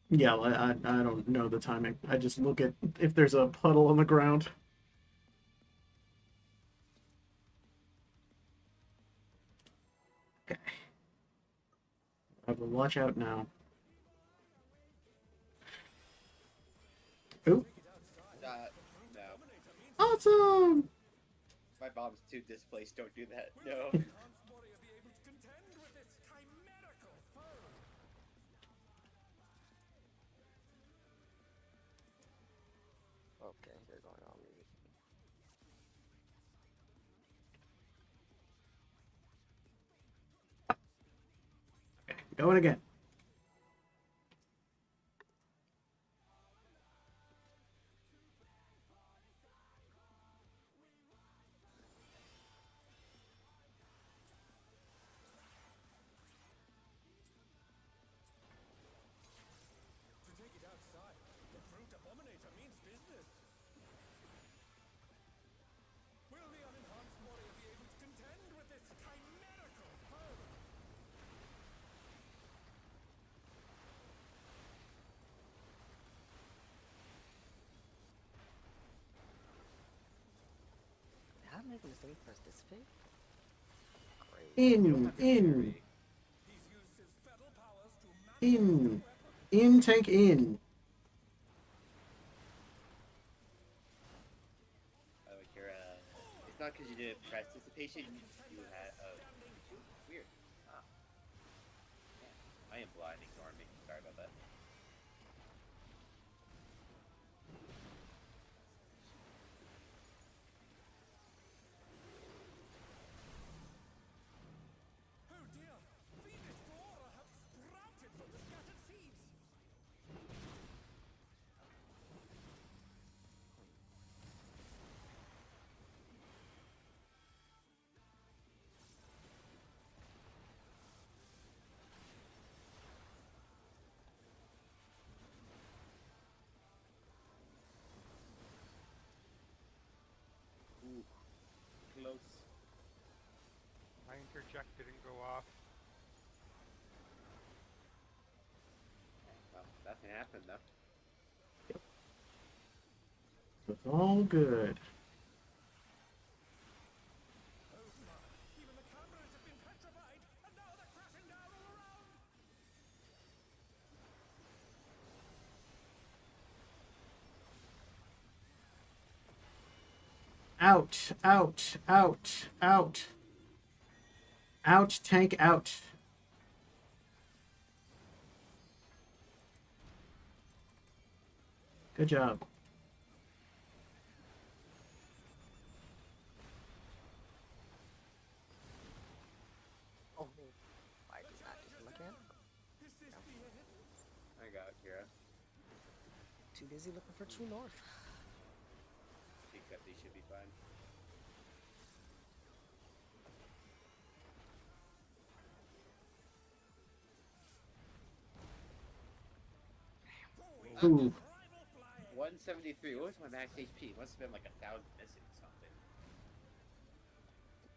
Yeah, well, I don't know the timing. I just look at if there's a puddle on the ground. Okay. I will watch out now. Oh, No. awesome! My mom's too displaced. Don't do that. No. Okay, they're going on me. Going again. How did I make a mistake? Press dissipate? Great. You don't In, have to in, parry. in, tank in. Oh, you're it's not because you didn't press dissipation. You had. Oh, weird. Ah, man. I am blind. Ignore me. Sorry about that. Ooh, close. My interject didn't go off. Well, that can happen though. It's all good. Out, out, out, out. Out, tank out. Good job. Oh, no. I did not do the mechanical. No. I got it, Kira. Too busy looking for true north. Think that they should be fine. Ooh. 173. What was my max HP? It must have been like 1,000 missing something.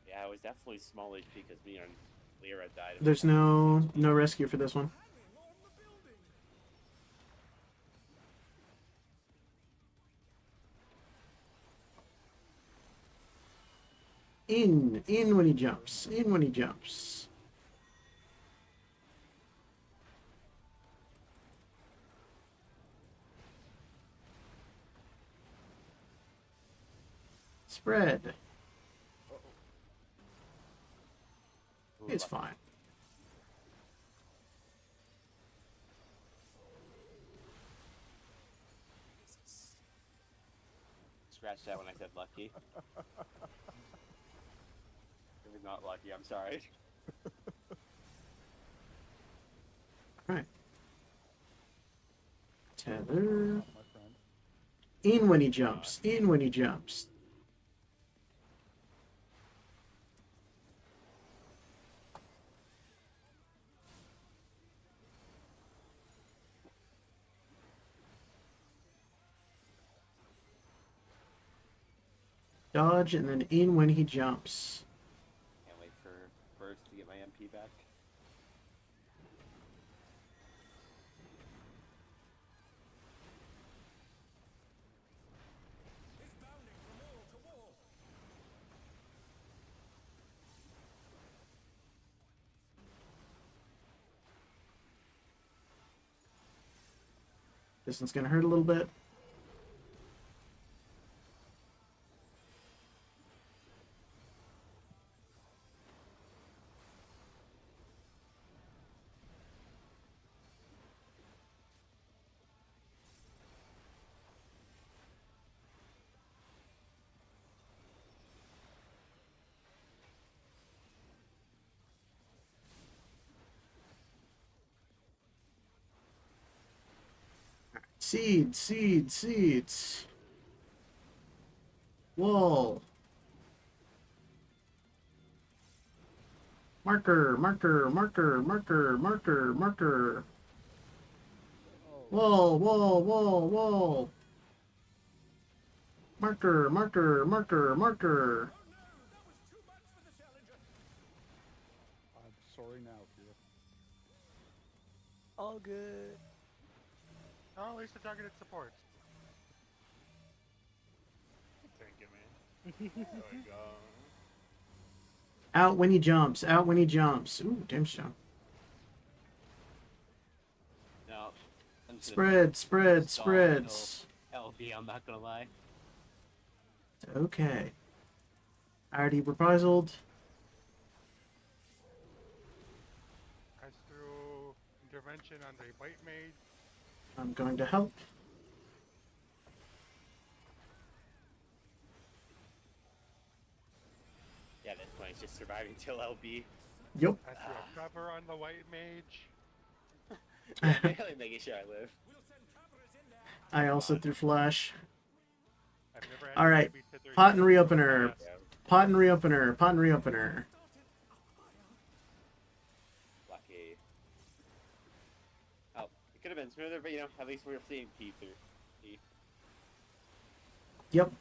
Yeah, it was definitely small HP because me and Lyra died of There's 26 no HP. rescue for this one. In when he jumps. In when he jumps. Spread. Ooh, It's lucky. fine. Scratch that when I said lucky. It was not lucky, I'm sorry. Alright. Tether. My friend. In when he jumps. In when he jumps. Dodge and then in when he jumps. Can't wait for Burst to get my MP back. This one's gonna hurt a little bit. Seeds, seeds, seeds. Wall. Marker, marker, marker, marker, marker, marker. Oh, Wall, wall, wall, wall. Marker, marker, marker, marker. I'm sorry now, Kira. all good. Oh, at least the targeted supports. Thank you, man. There we go. Out when he jumps, out when he jumps. Ooh, damn shot. No. I'm just Spread, spread, stall spreads. until LB, I'm not gonna lie. Okay. Already reprisal. As through intervention on the white mage. I'm going to help. Yeah, this point is just surviving till LB. Yep. As through a cover on the white mage. Really making sure I live. I also threw flash. I've never had All right. to beat the Pot and reopener. Yeah. Pot and reopener. Pot and reopener. Lucky. Oh, it could have been smoother, but you know, at least we're seeing P through. P. Yep.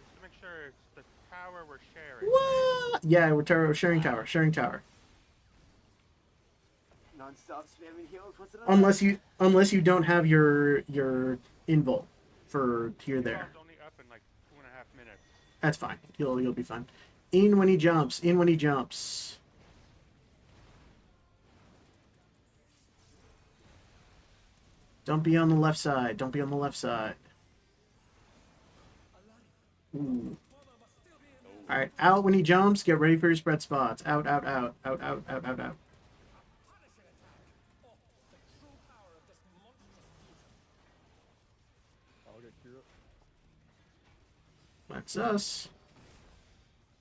Just to make sure it's the tower we're sharing. What? Yeah, we're sharing tower. Sharing tower. Non-stop spamming heals. What's it? Unless you don't have your invul for here Right? there. It's only up in like 2.5 minutes. That's fine. You'll be fine. In when he jumps. In when he jumps. Don't be on the left side. Don't be on the left side. Ooh. All right. Out when he jumps. Get ready for your spread spots. Out. Out. Out. Out. Out. Out. Out. Out. I'll get Kira. That's us.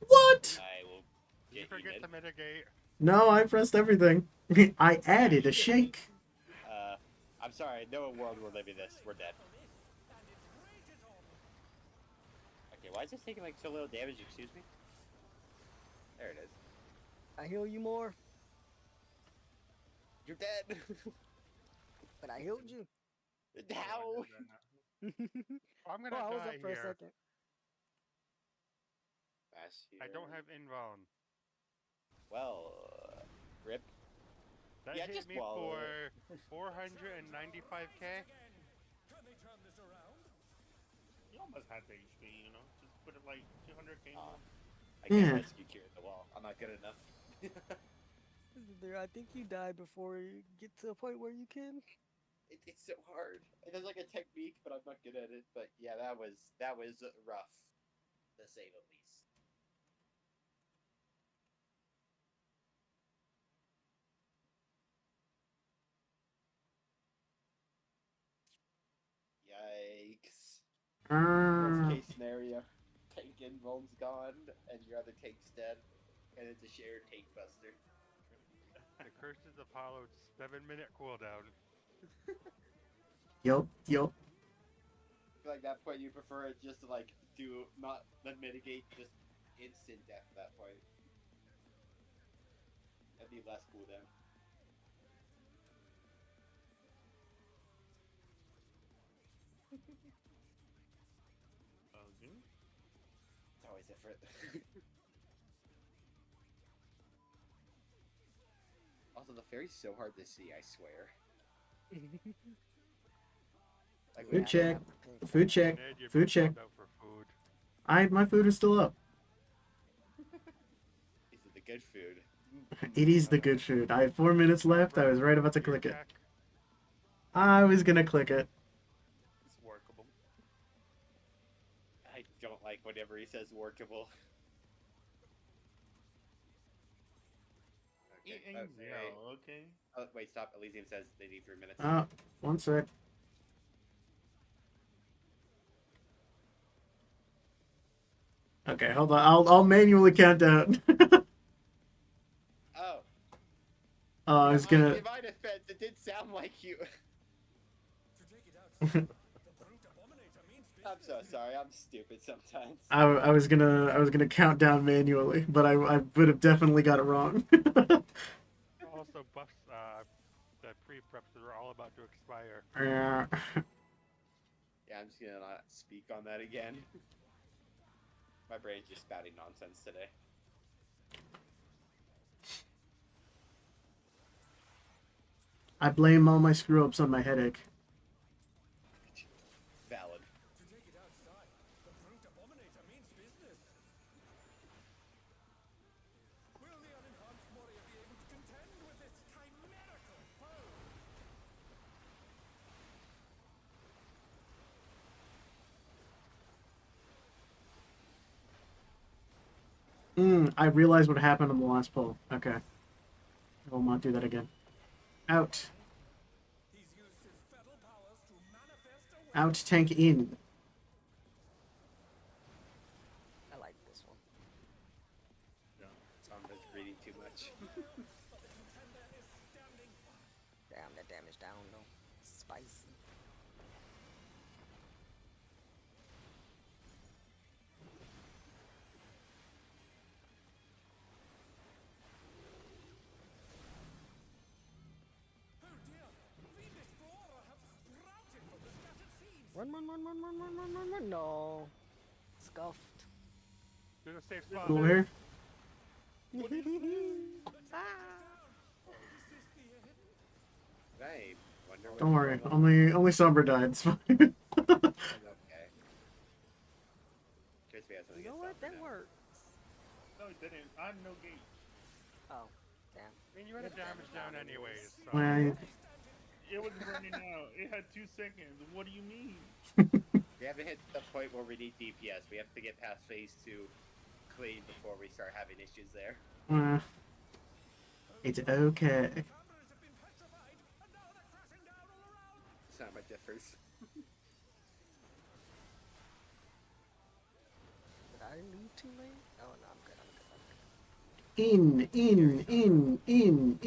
What? I will Did you get forget you to mitigate? No, I pressed everything. I added a shake. I'm sorry. No world we're living this. We're dead. Okay, why is this taking like so little damage? Excuse me. There it is. I heal you more, You're dead. but I healed you. How? I'm gonna Oh, I was die up for a here. second. I don't have invuln. Well, rip. That Yeah, hit just me swallow for 495k. You almost had the HP, you know? Just put it like 200k more. I can't Yeah. rescue Kira at the wall. I'm not good enough. There, I think you die before you get to a point where you can. It's so hard. There's like a technique, but I'm not good at it. But yeah, that was rough, to say the least. Yikes. Worst case scenario, tank invuln's gone, and your other tank's dead, and it's a shared tank buster. The Curses of Apollo's 7-minute cooldown. Yup. Yup. I feel like that point you prefer it just to like do not then mitigate just instant death at that point. That'd be less cooldown. Okay. It's always different. Also, the fairy's so hard to see, I swear. Like, Food check. Food check. Ned, you're Food being check. called out for food. My food is still up. These are the good food. It is the good food. I had 4 minutes left. I was right about to Gear click it. check. I was gonna click it. It's workable. I don't like whenever he says workable. Okay. Eating okay. Oh, wait, stop. Elysium says they need 3 minutes. Oh, 1 sec. Okay, hold on. I'll manually count down. Oh. I was gonna. In my defense, it did sound like you. I'm so sorry. I'm stupid sometimes. I was gonna count down manually, but I would have definitely got it wrong. Also, buffs, the pre-preps are all about to expire. Yeah. Yeah, I'm just gonna not speak on that again. My brain's just spouting nonsense today. I blame all my screw ups on my headache. Valid. I realized what happened on the last pull. Okay. I will not do that again. Out. Out, tank in. I like this one. No, Sombra's reading too much. Damn, that damage down though. Spicy. Run, run, run, run, run, run, run, run, run. No. Scuffed. Do the safe spot. Cool here. Right. Wonder what Don't worry. you're Only Sombra died. It's fine. okay. Curious if he has something You know against what? Sombra That now. works. No, it didn't. I had no gate. Oh, damn. I mean, you had a damage down anyways. So. Well, It was running out. It had 2 seconds. What do you mean? We haven't hit the point where we need DPS. We have to get past phase 2 clean before we start having issues there. it's okay. Sound like differs. Did I leave too late? Oh, no, I'm good. I'm good. In.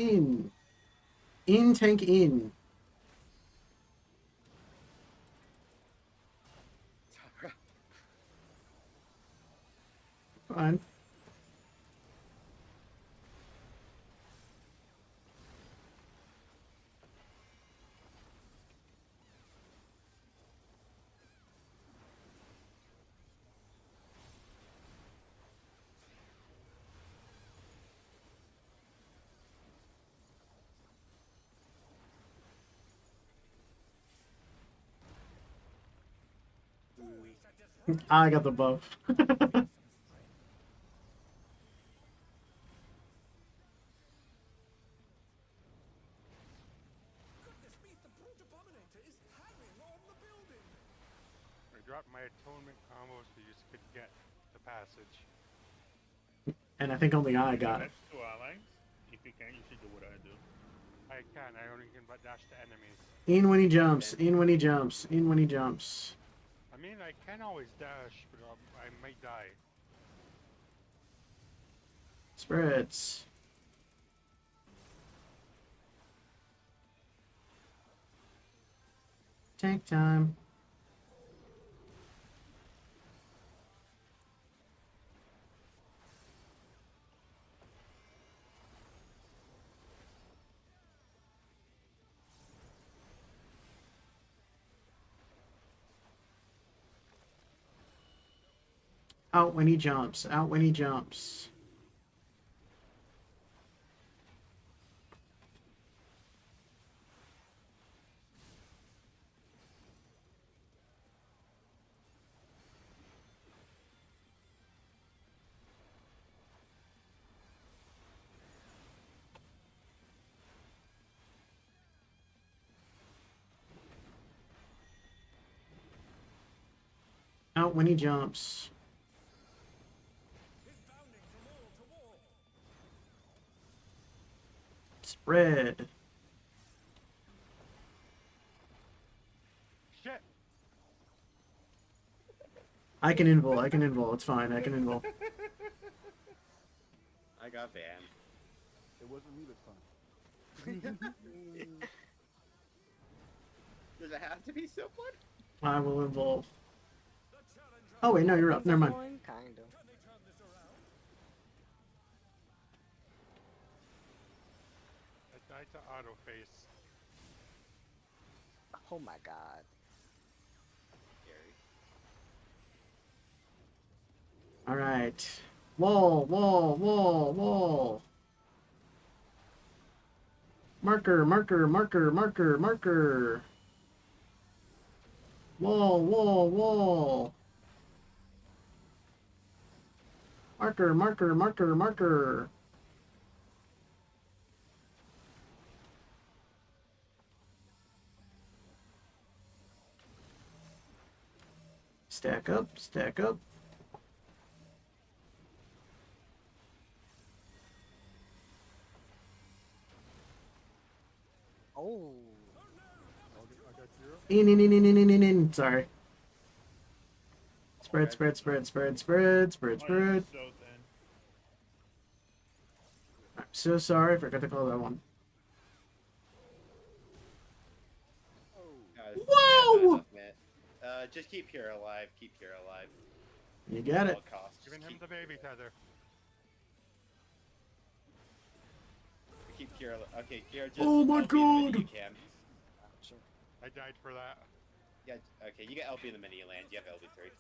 In, tank in. Fine. I got the buff. I dropped my atonement combo so you could get the passage. And I think only I got it. That's 2 allies. If you can, you should do what I do. I can. I only can but dash to enemies. In when he jumps. In when he jumps. In when he jumps. I mean, I can always dash, but I might die. Spreads. Tank time. Out when he jumps. Out when he jumps. out when he jumps. Spread. Shit! I can invul. I can invul. It's fine. I can invul. I got banned. It wasn't me this time. Does it have to be someone? I will invul. Oh wait, no, you're up. Never mind. Kind of. I died to auto face. Oh my god. Scary. All right. Wall, wall, wall, wall. Marker, marker, marker, marker, marker. Wall, wall, wall. Marker, marker, marker, marker. Stack up, stack up. Oh. I got Kira. In. Sorry. Spread, spread, spread, spread, spread, spread, Oh, spread. you're so thin. I'm so sorry. I forgot to call that one. Guys, Whoa! yeah, not enough, man. Just keep Kira alive. Keep Kira alive. You got At it. all costs. Giving Just him the baby tether. keep Kira. Okay, Kira, just. Oh my LB the minute God. You can. Sure. I died for that. Yeah. Okay, you get LB in the minute you land. You have LB3.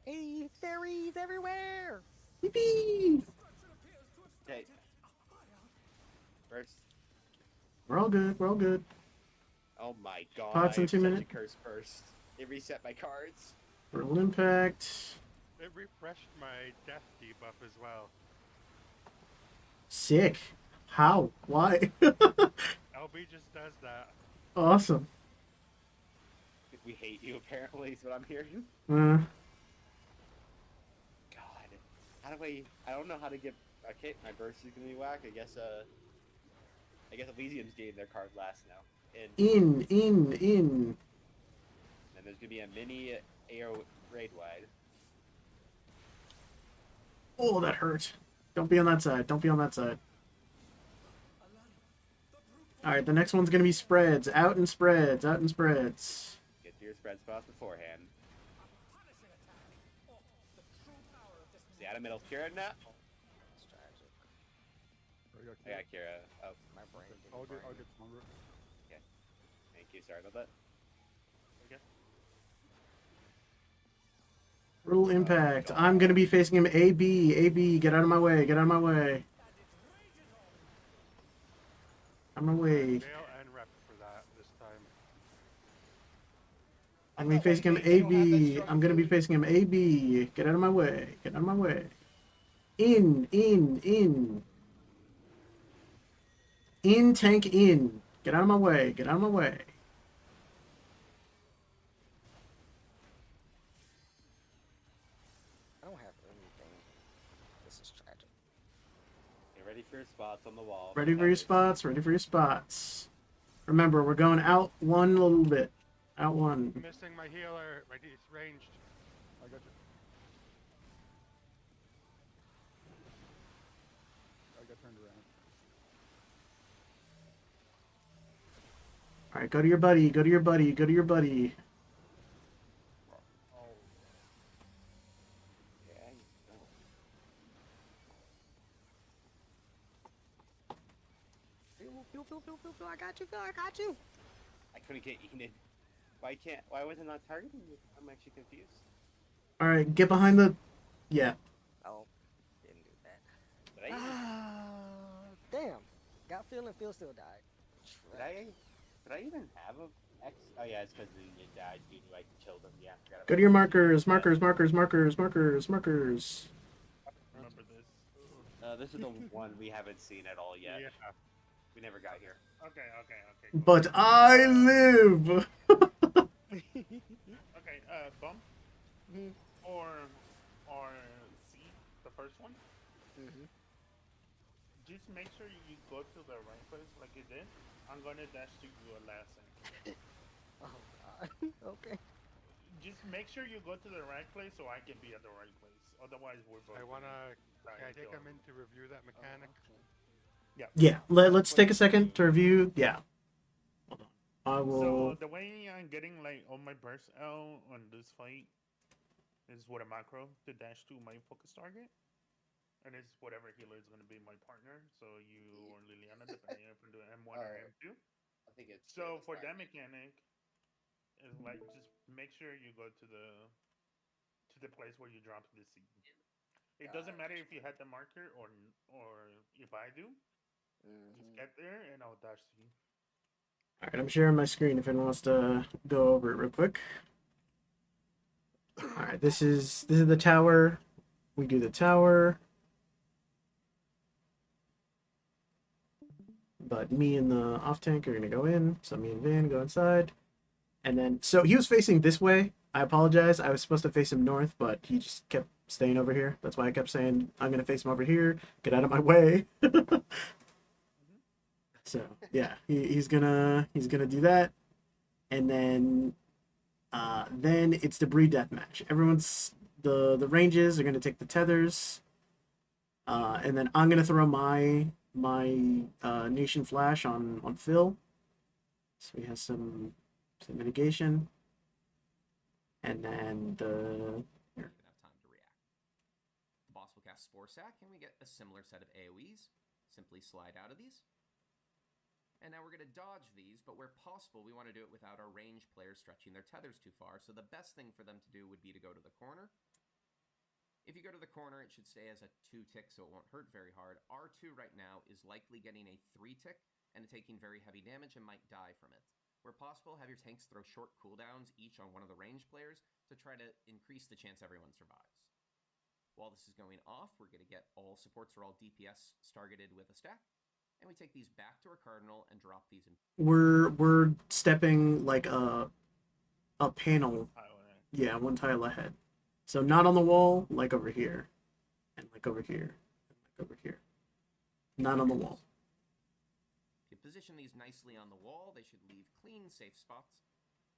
Hey, fairies everywhere! Yippee! Okay. First. We're all good. We're all good. Oh my god. Pots in I have 2 such minutes. a curse burst. It reset my cards. Brutal impact. It refreshed my death debuff as well. Sick. How? Why? LB just does that. Awesome. We hate you, apparently, is what I'm hearing. Uh, God. How do I don't know how to get. Okay, my burst is gonna be whack. I guess Elysium's getting their card last now. And in. then there's gonna be a mini AO raid wide. Oh, that hurt. Don't be on that side. Don't be on that side. Alright, the next one's gonna be spreads. Out and spreads. Out and spreads. Get to your spread spots beforehand. See, out of middle. Kira now. It's tragic. I got I Kira. got Kira. Oh, My brain didn't I'll burn. get stronger. thank you. Sorry about that. Brutal impact. I'm gonna be facing him AB. AB, get out of my way. Get out of my way. Out of my way. Nail and rep for that this time. I'm gonna be facing him AB. I'm gonna be facing him AB. Get out of my way. Get out of my way. In. In, tank, in. Get out of my way. Get out of my way. I don't have anything. This is tragic. Get ready for your spots on the wall. Ready for your spots. Ready for your spots. Remember, we're going out one little bit. Out one. Missing my healer. It's ranged. I got you. I got turned around. Alright, go to your buddy. Go to your buddy. Go to your buddy. Oh, Yeah, Phil, I got you, Phil, I got you! I couldn't get Enid. Why was it not targeting you? I'm actually confused. Alright, get behind the... Yeah. Oh, didn't do that. Did I? Damn. Got Phil and Phil still died. Did I even have a X? Oh yeah, it's because you died. You knew I killed him. Yeah. Forgot Go to your markers. Markers. Remember this. This is the one we haven't seen at all yet. Yeah. We never got here. Okay. But I live! Mhm. or C, the first one. Mhm. Just make sure you go to the right place like you did. I'm gonna dash to you a last thing. Oh God. Okay. Just make sure you go to the right place so I can be at the right place. Otherwise, we're both I gonna wanna. die Can I and take kill a minute to review that Oh, mechanic? okay. Yeah. Yeah, let's take a second to review. Yeah. Hold on. I So will. the way I'm getting like all my bursts out on this fight is with a macro to dash to my focus target, and it's whatever healer is gonna be my partner. So you or Liliana, depending if I'm doing M1 or Alright. M2. I think it's So fairly for that staggered. mechanic, is like just make sure you go to the place where you drop the seed. It doesn't matter if you Gotcha. had the marker or if I do. Just Mhm. get there and I'll dash to you. All right, I'm sharing my screen if anyone wants to go over it real quick. All right, this is the tower. We do the tower, but me and the off tank are gonna go in. So me and Van go inside, and then so he was facing this way. I apologize. I was supposed to face him north, but he just kept staying over here. That's why I kept saying I'm gonna face him over here. Get out of my way. Mm-hmm. So yeah, he's gonna do that, and then it's debris deathmatch. Everyone's the ranges are gonna take the tethers, and then I'm gonna throw my nation flash on Phil, so he has some mitigation, and then the Even have time to react. The boss will cast Spore Sack, and we get a similar set of AoEs. Simply slide out of these. And now we're going to dodge these, but where possible, we want to do it without our ranged players stretching their tethers too far. So the best thing for them to do would be to go to the corner. If you go to the corner, it should stay as a 2-tick, so it won't hurt very hard. R2 right now is likely getting a 3-tick and taking very heavy damage and might die from it. Where possible, have your tanks throw short cooldowns each on one of the ranged players to try to increase the chance everyone survives. While this is going off, we're going to get all supports or all DPS targeted with a stack. And we take these back to our cardinal and drop these in. we're stepping like a panel, Highway. yeah, one tile ahead. So not on the wall, like over here, and like over here, and like over here. Not on the wall. If you position these nicely on the wall, they should leave clean, safe spots.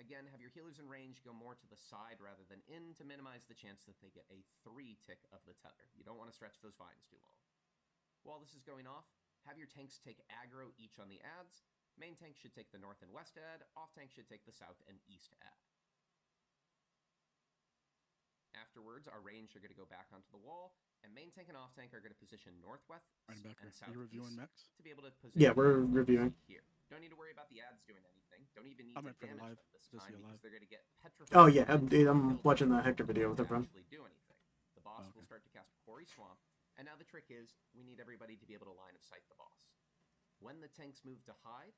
Again, have your healers in range go more to the side rather than in to minimize the chance that they get a 3-tick of the tether. You don't want to stretch those vines too long. While this is going off, have your tanks take aggro each on the adds. Main tank should take the north and west add. Off tank should take the south and east add. Afterwards, our range are going to go back onto the wall, and main tank and off tank are going to position northwest and southeast Are you reviewing mechs? to be able to position. Yeah, we're reviewing. Here. Don't need to worry about the ads doing anything. Don't even need I to meant for the damage live. them this Just time the because live. they're going to get petrified. Oh yeah, and I'm killed watching the before Hector video with they everyone. actually do anything. The boss will start to cast Quarry Swamp, and now the trick is we need everybody to be able to line of sight the boss. When the tanks move to hide,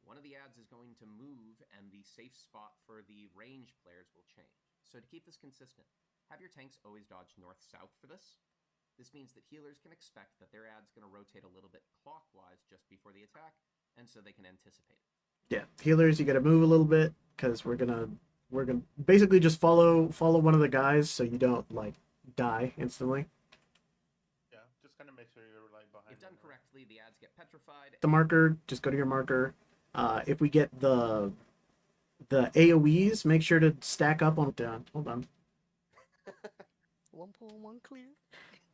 one of the ads is going to move, and the safe spot for the ranged players will change. So to keep this consistent, have your tanks always dodge north-south for this. This means that healers can expect that their ad's going to rotate a little bit clockwise just before the attack, and so they can anticipate it. Yeah, healers, you got to move a little bit because we're gonna basically just follow one of the guys so you don't like die instantly. Yeah, just kind of make sure you're like behind. If done them, right? correctly, the ads get petrified. The marker, just go to your marker. If we get the AOE's, make sure to stack up on down. Hold on. One pull, one clear.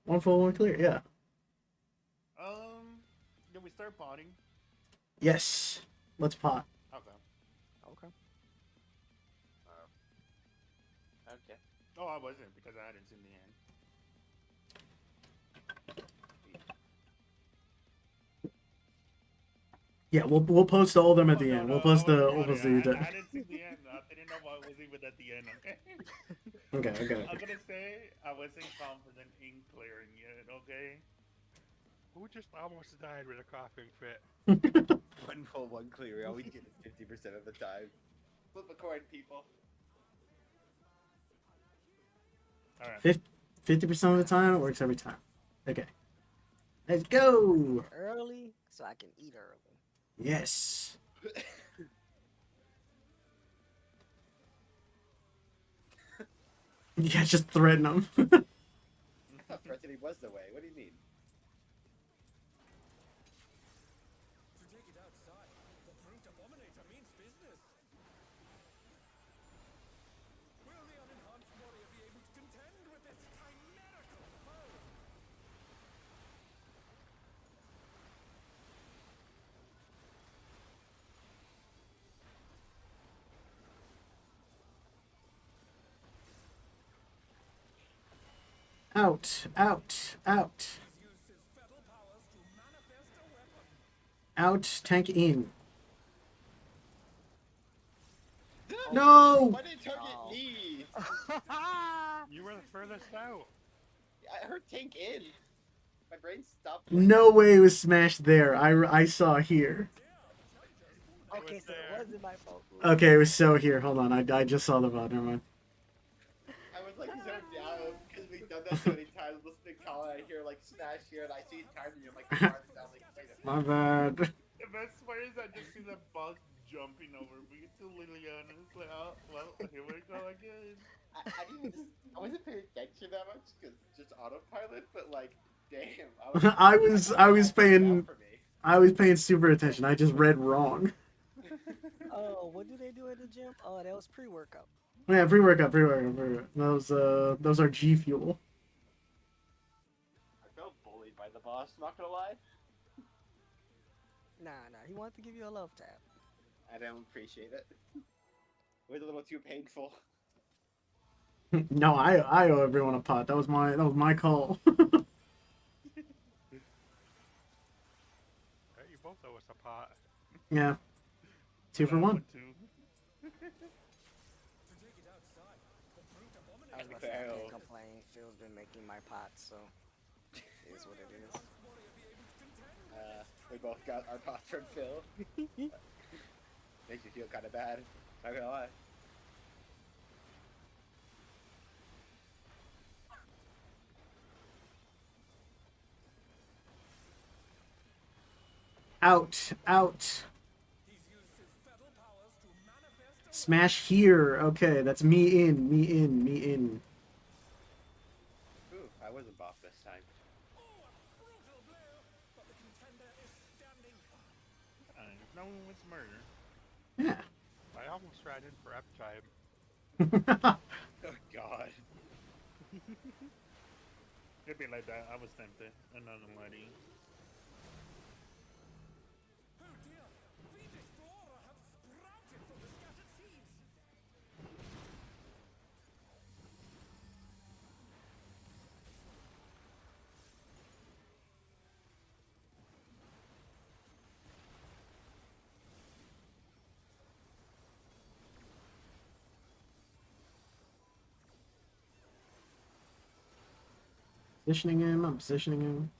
One full, one clear. Yeah. Did we start potting? Yes. Let's pot. Okay. Okay. Okay. Oh, I wasn't because I hadn't seen the end. Yeah, we'll post all of them at the no, end. no, We'll post I the wasn't we'll potting. post the. I hadn't seen the end. I didn't know what was even at the end. Okay. Okay. I'm gonna say I wasn't confident in clearing it. Okay. Who just almost died with a coughing fit? One full, one clear. We always get it 50% of the time. Flip a coin, people. All right. 50% of the time, it works every time. Okay. Let's go. Early, so I can eat early. Yes. Yeah, just threaten them. I thought threatening was the way. What do you mean? Out, out, out. Out, tank in. No! Why did it target Oh. me? You were the furthest out. I heard tank in. My brain stopped. No way it was smashed there. I saw here. Okay, so it wasn't my fault. Okay, it was so here. Hold on, I just saw the VOD. Never mind. I was like zoned out because we've done that so many times. Listening to Colin, I hear like smash here, and I see it timed, and you're like, farther down, like, wait a minute. My bad. The best part is I just see the boss jumping over me to Liliana. It's like, oh, well, here we go again. I didn't even. I wasn't paying attention that much because just autopilot, but like, damn, I was paying for me. I was paying super attention. I just read wrong. Oh, what do they do at the gym? Oh, that was pre-workout. Yeah, pre-workout. Those are G Fuel. I felt bullied by the boss. Not gonna lie, Nah, he wanted to give you a love tap. I don't appreciate it. It was a little too painful. No, I owe everyone a pot. That was my call. Hey, you both owe us a pot. Yeah, 2 for 1. I was about to say, I can't complain. Phil's been making my pots, so it is what it is. We both got our pots from Phil. Makes me feel kind of bad. Not gonna lie. Out, out. Smash here. Okay, that's me in, me in, me in. Ooh, I wasn't boss this time. No one wants murder. Yeah. I almost ran in for F-time. Oh God. It'd be like that. I was tempted. Another money. Positioning him. I'm positioning him.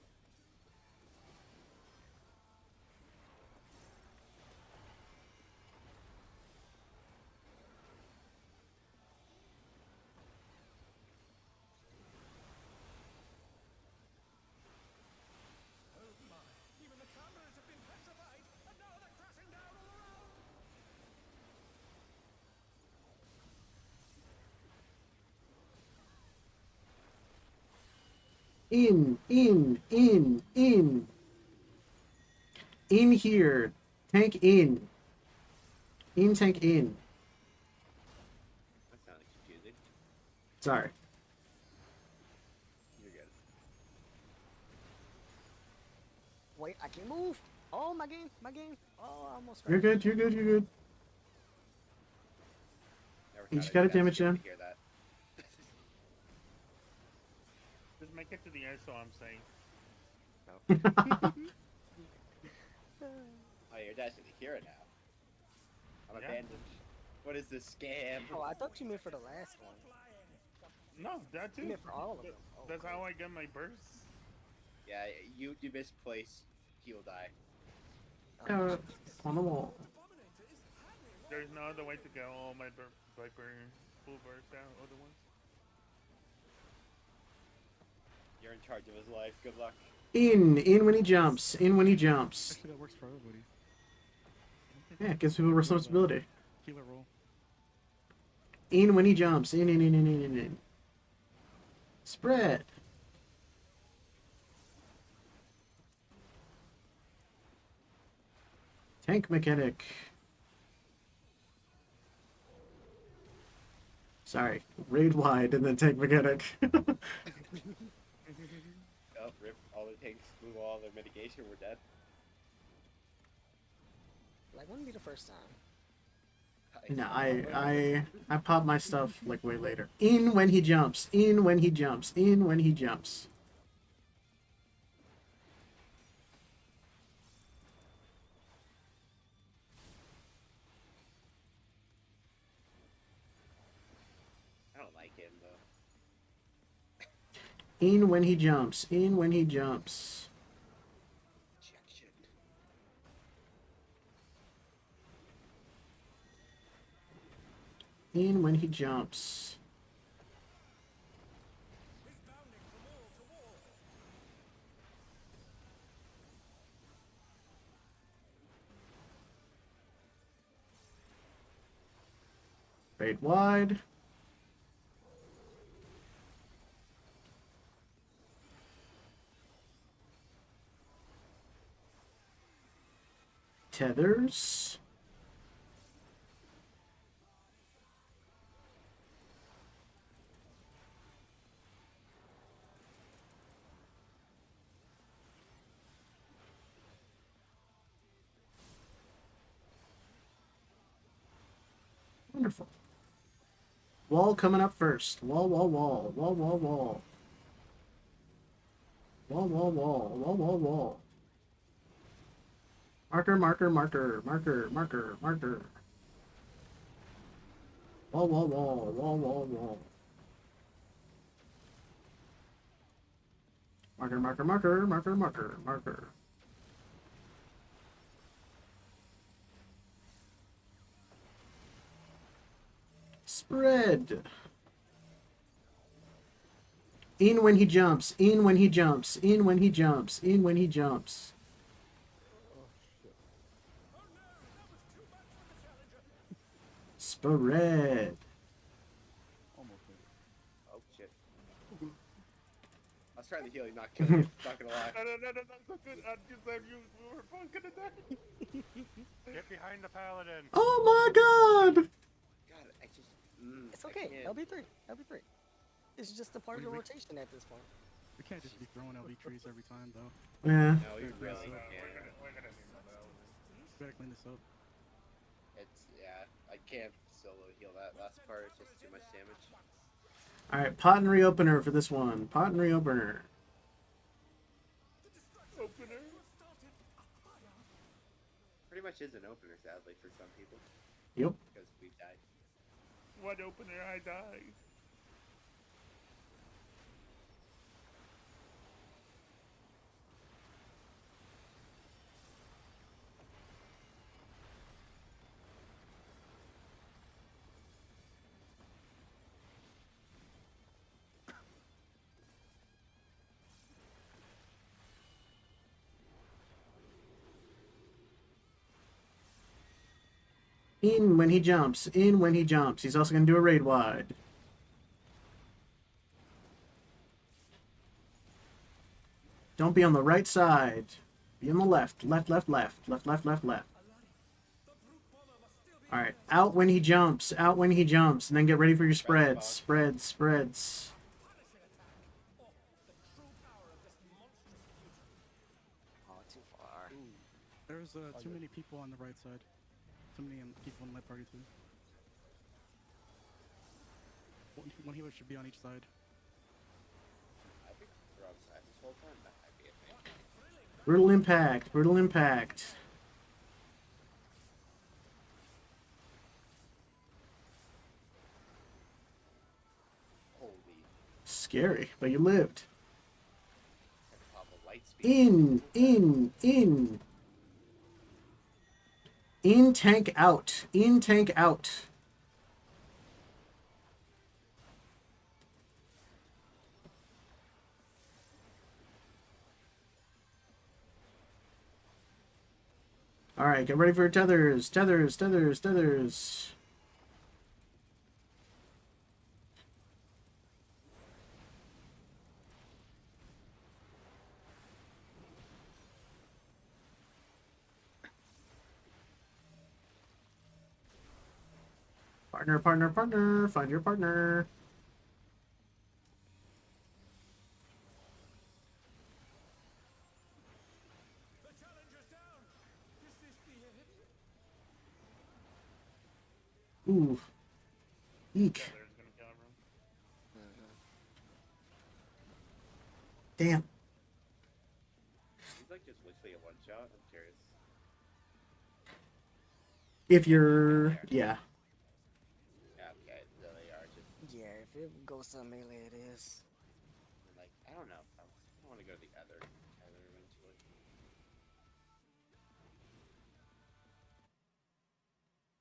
In. In here. Tank in. In, tank in. That sounded confusing. Sorry. You're good. Wait, I can move. Oh, my game. Oh, I almost. You're good, you're good, you're good. Never You thought just I'd gotta be that damage stupid him. to hear that. Just make it to the end, so I'm saying. Oh, you're dashing to Kira now. I'm Yeah. abandoned. What is this scam? Oh, I thought you meant for the last one. No, that You too. meant for all of them. Oh, That's how I get my bursts. Yeah, you misplace, he'll die. Uh, on the wall. There's no other way to get all my Viper full bursts out, other ones. You're in charge of his life. Good luck. In when he jumps. In when he jumps. Actually, that works for everybody. Yeah, it gives people responsibility. Healer roll. In when he jumps. In. Spread. Tank mechanic. Sorry, raid wide and then tank mechanic. Oh, rip. All the tanks blew all their mitigation. We're dead. Like, wouldn't be the first time. No, I pop my stuff like way later. In when he jumps. In when he jumps. In when he jumps. I don't like him though. In when he jumps. In when he jumps. Rejection. In when he jumps. Raid wide. Tethers. Wonderful. Wall coming up first. Wall, wall, wall. Wall, wall, wall. Wall, wall, wall. Wall, wall, wall. Marker, marker, marker, marker, marker, marker. Wall, wall, wall, wall, wall, wall. Marker, marker, marker, marker, marker, marker. Spread. In when he jumps. In when he jumps. In when he jumps. In when he jumps. Spread. Almost made it. Oh shit. I was trying to heal you, not kill you. Not gonna lie. No, that's so good. You said we were both gonna die. Get behind the paladin. Oh my god! God, I just. It's I okay. can't. LB3. LB3. It's just a part of the rotation at this point. We can't just be throwing LB trees every time, though. Yeah. No, we really No, can't. we're gonna need another element. We gotta clean this up. It's yeah. I can't solo heal that last part. It's just too much damage. Alright, pot and reopener for this one. Pot and reopener. Opener. Pretty much is an opener, sadly, for some people. Yep. Because we've died. What opener? I died. In when he jumps. In when he jumps. He's also going to do a raid wide. Don't be on the right side. Be on the left. Left, left, left. Left, left, left, left. Alright, out when he jumps. Out when he jumps. And then get ready for your spreads. Spreads, spreads. Oh, too far. There's too many people on the right side. Too many people in my party, too. One healer should be on each side. I think we're on side this whole time. That might be a thing. Brutal impact. Brutal impact. Holy. Scary, but you lived. Had to pop a light speed. In. In tank out. In tank out. Alright, get ready for tethers. Tethers, tethers, tethers. Partner, partner, partner. Find your partner. Ooh. Eek. Tether's gonna kill everyone. Mm-hmm. Damn. He's like just literally a one shot. I'm curious. If you're, yeah. Yeah, okay, so they are just Yeah, if it goes to melee, it is. like I don't know. I want to go to the other eventually.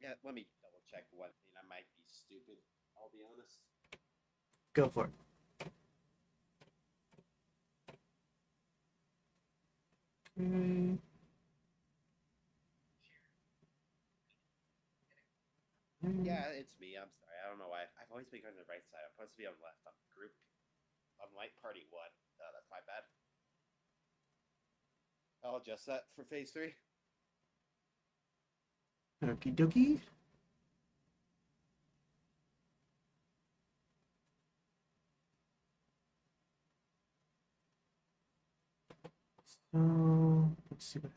Yeah, let me double check one thing. I might be stupid. I'll be honest. Go for it. Okay. Yeah, it's me. I'm sorry. I don't know why. I've always been on the right side. I'm supposed to be on the left. I'm group. I'm light party one. That's my bad. I'll adjust that for phase 3. Okie dokie. So let's see what.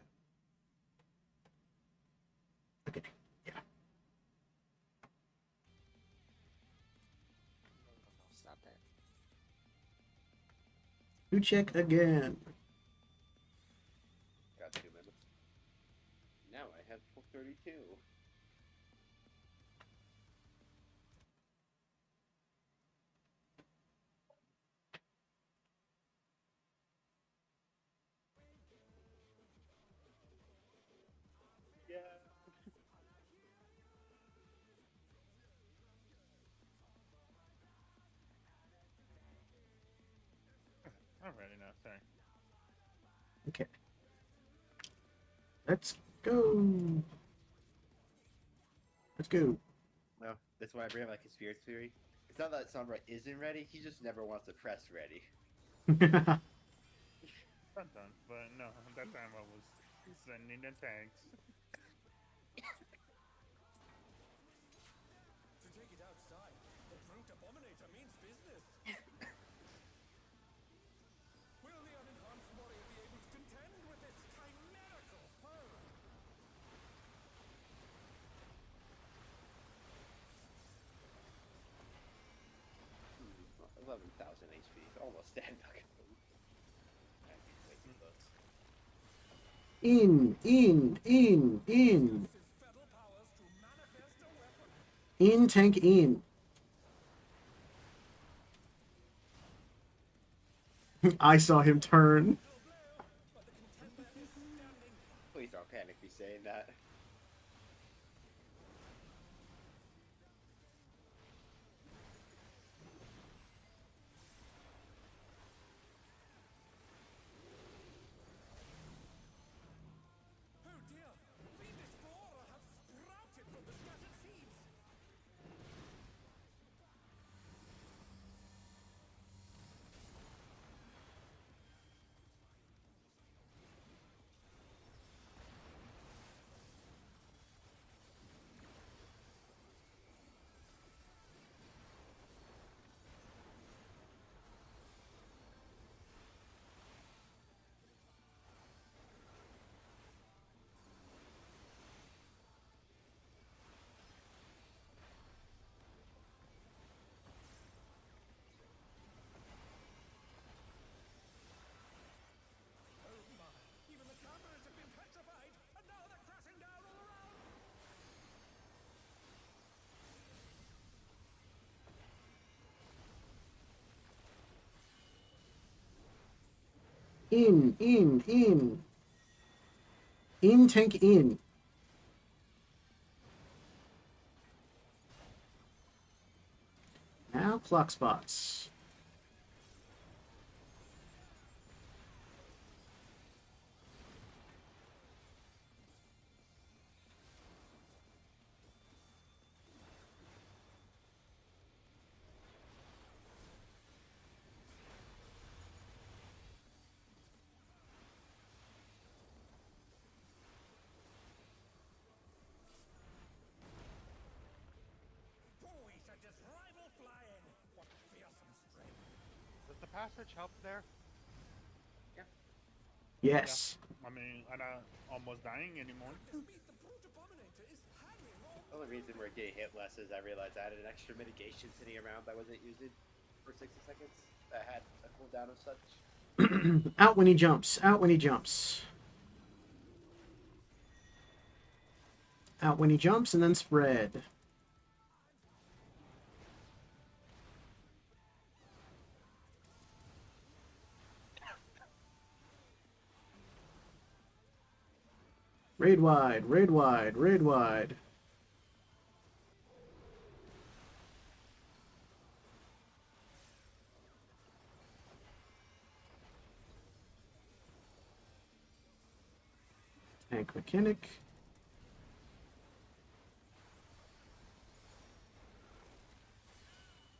Okay. Yeah. Stop that. Who check again? Got 2 minutes. Now I have 12:32. Yeah. Alrighty now, sorry. Okay. Let's go. Let's go. No, that's why I bring up my conspiracy theory. It's not that Sombra isn't ready. He just never wants to press ready. Sometimes, but no, that time I was sending the tags. To take it outside, the brute abominator means business. Will the unenhanced warrior be able to contend with this chimerical foe? 11,000 HP. Almost dead. Way too close. In. Uses feral powers to manifest a weapon. In, tank, in. I saw him turn. But the contender is standing. Please don't panic me saying that. Oh dear! Fiendish flora have sprouted from the scattered seeds. Oh my! Even the cameras have been petrified, and now they're crashing down all around. In. In, tank, in. Now clock spots. the passage help there? Yes. I mean, I'm not almost dying anymore. This meat the brute abominator is hanging on. The only reason we're getting hit less is I realized I had an extra mitigation sitting around that wasn't using for 60 seconds that had a cooldown of such. Out when he jumps. Out when he jumps. Out when he jumps and then spread. Raid wide, raid wide, raid wide. Tank mechanic.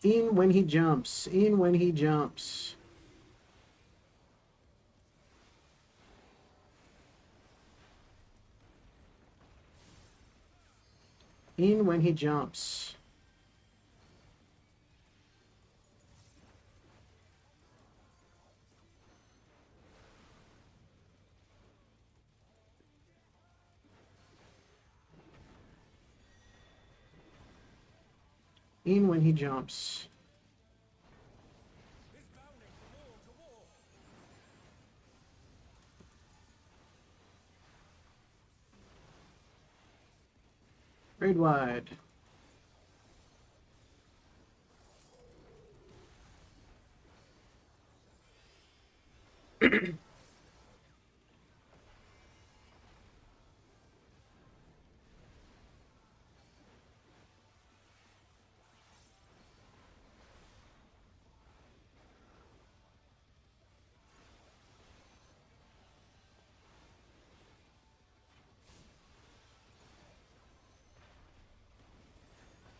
In when he jumps. In when he jumps. In when he jumps. In when he jumps. Is bounding from wall to wall. Raid wide.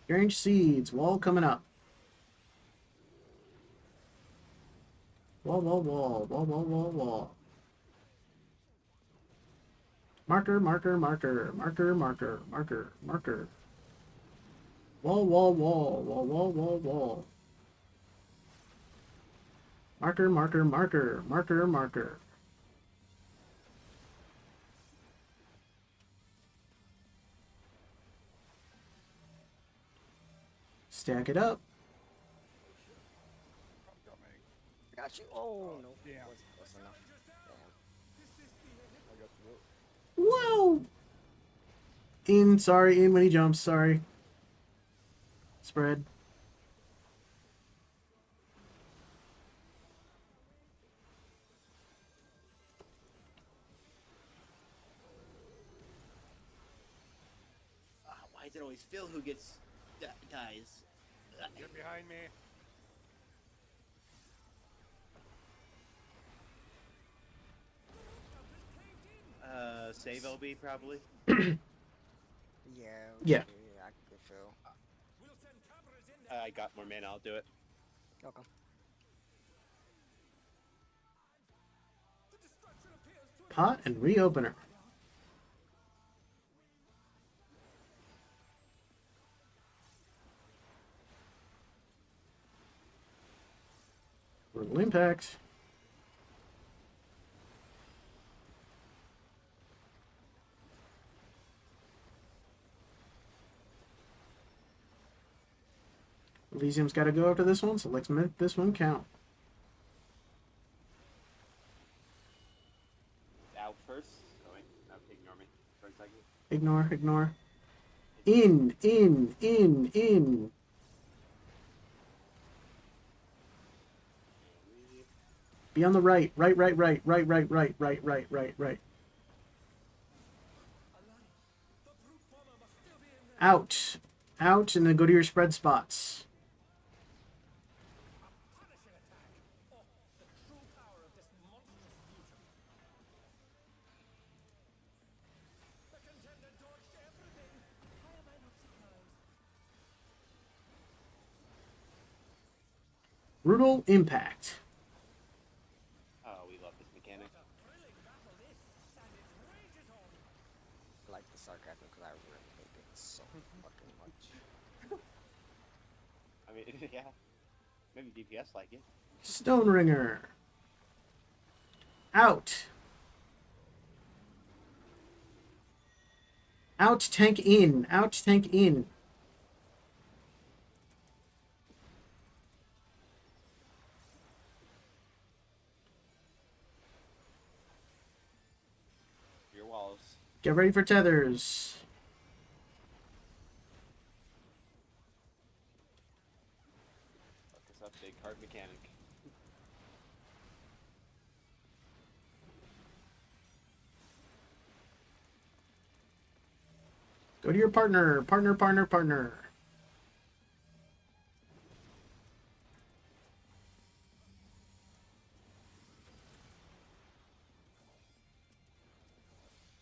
Strange seeds. Wall coming up. Wall, wall, wall. Wall, wall, wall, wall. Marker, marker, marker. Marker, marker, marker, marker. Wall, wall, wall. Wall, wall, wall, wall. Marker, marker, marker. Marker, marker. Stack it up. Got you. Oh no. Damn. Was enough. Damn. I got the rope. Whoa! In, sorry, in when he jumps, sorry. Spread. Why is it always Phil who gets dies? Get behind me. Save LB probably. Yeah. Yeah. I could feel. We'll send cameras in there. I got more mana. I'll do it. Okay. The destruction appears to Pot and reopener. Brutal impact. Elysium's got to go after this one, so let's make this one count. Out first. Oh wait, no, ignore me for a second. Ignore, ignore. In, in, in, in. Be on the right. Right, right, right, right, right, right, right, right, right, right. The brute bomber must still be in there. Out. Out, and then go to your spread spots. Punishing attack. Oh, the true power of this monstrous fusion. The contender dodged everything. Why am I not surprised? Brutal impact. Oh, we love this mechanic. A thrilling battle this, and it rages on. I like the sarcasm because I really hate it so fucking much. I mean, yeah. Maybe DPS like it. Stone Ringer. Out. Out, tank in. Out, tank in. Your walls. Get ready for tethers. Focus up, big card mechanic. Go to your partner. Partner, partner, partner.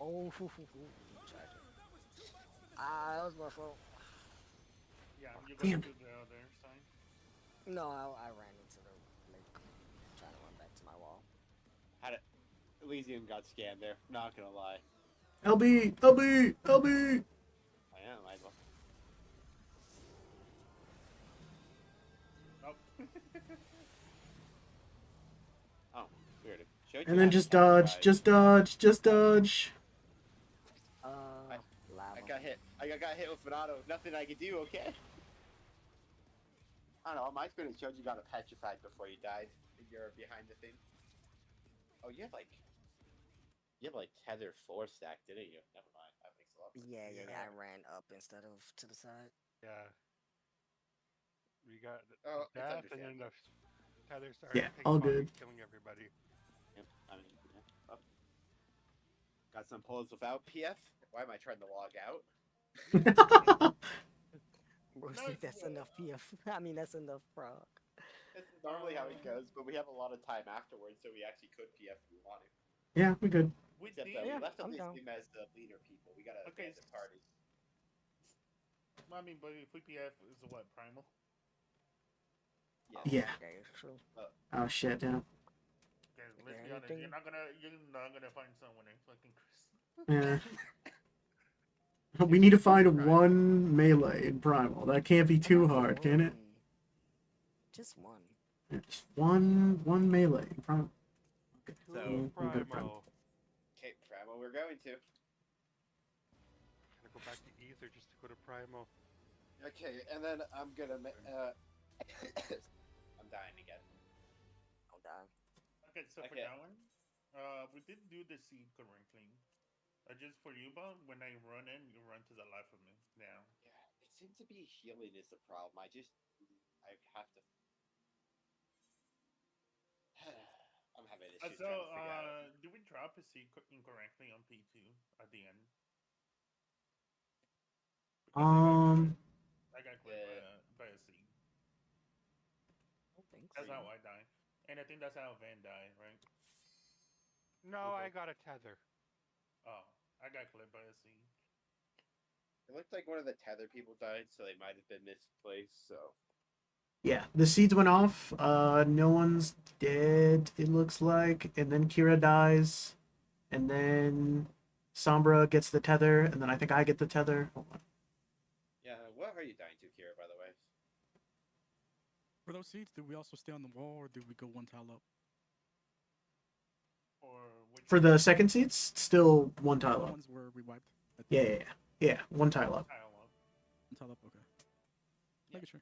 Oh, tragic. Ah, that was my fault. Yeah, you go Damn. to the other side. No, I ran into the lake, trying to run back to my wall. Had it. Elysium got scanned there. Not gonna lie. LB, LB, LB. I am. Might as well. Nope. Oh, weird. Showed And you then how just to counter dodge, guys. just dodge, just dodge. Lava. I got hit. I got hit with an auto. Nothing I could do. Okay. I don't know. On my screen it showed you got a petrified before you died. And you're behind the thing. Oh, you have like tether 4 stack, didn't you? Never mind. That makes a lot. Yeah, Yeah. I ran up instead of to the side. Yeah. We got Oh, it's death, and then the understandable. tether started Yeah, all good. killing everybody. Yep. I mean, yeah. Oh. Got some pulls without PF. Why am I trying to log out? Bro, No, see, that's enough PF. I mean, that's enough prog. This is normally how it goes, but we have a lot of time afterwards, so we actually could PF if we wanted. Yeah, we good. Which Except team? that we Yeah, left I'm down. Elysium as the leader people. We gotta Okay, abandon party. I mean, but if we PF is what, primal? Yeah. Okay, it's true. Oh shit, yeah. Okay, let's be Yeah, honest. anything- You're not gonna find someone named fucking Chris. Yeah. We need to find one melee in Primal. That can't be too hard, can it? Just one. Yeah, just one melee in Primal. Okay. So- we'll go to Primal. Okay, Primo, we're going to. Gonna go back to Ether just to go to Primal. Okay, and then I'm gonna. I'm dying again. I'm down. Okay, so for Okay. that one, we did do the seed correctly. Just for you, Bob, when I run in, you run to the left of me. Now. Yeah, it seems to be healing is the problem. I have to. I'm having issues So, trying to figure out. do we drop a seed incorrectly on P2 at the end? Because I got clipped by a seed. I don't think so. That's how I die. And I think that's how Van died, right? No, I got a tether. Oh, I got clipped by a seed. It looked like one of the tether people died, so they might have been misplaced. So Yeah, the seeds went off. No one's dead, it looks like. And then Kira dies. And then Sombra gets the tether. And then I think I get the tether. Hold on. yeah, what are you dying to, Kira? By the way. For those seats, did we also stay on the wall or did we go one tile up? Or which For the second seats, still one tile The up. ones where we wiped. I think. Yeah, one tile up. tile up? One tile up, okay. Yeah. Making sure.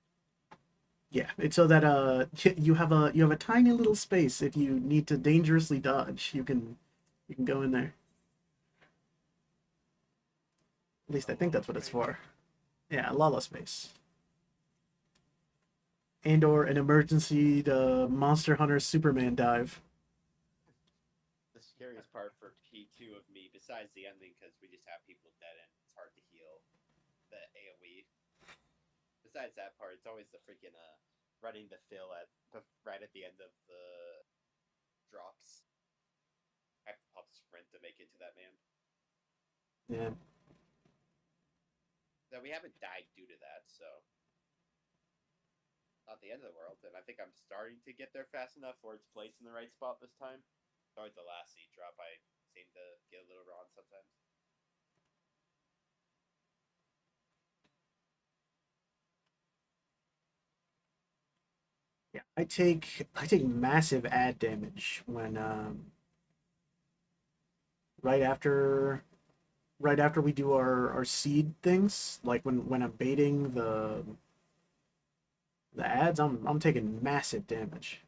Yeah, it's so that you have a tiny little space if you need to dangerously dodge. You can go in there. At least I think that's what it's for. Yeah, Lala space. And or an emergency Monster Hunter Superman dive. The scariest part for P2 of me, besides the ending, because we just have people dead and it's hard to heal the AoE. Besides that part, it's always the freaking running the fill right at the end of the drops. I have to pop sprint to make it to that man. Yeah. Now we haven't died due to that, so not the end of the world. And I think I'm starting to get there fast enough where it's placed in the right spot this time. Sorry, the last seed drop, I seem to get a little wrong sometimes. Yeah. I take massive ad damage when right after right after we do our seed things, like when I'm baiting the ads, I'm taking massive damage.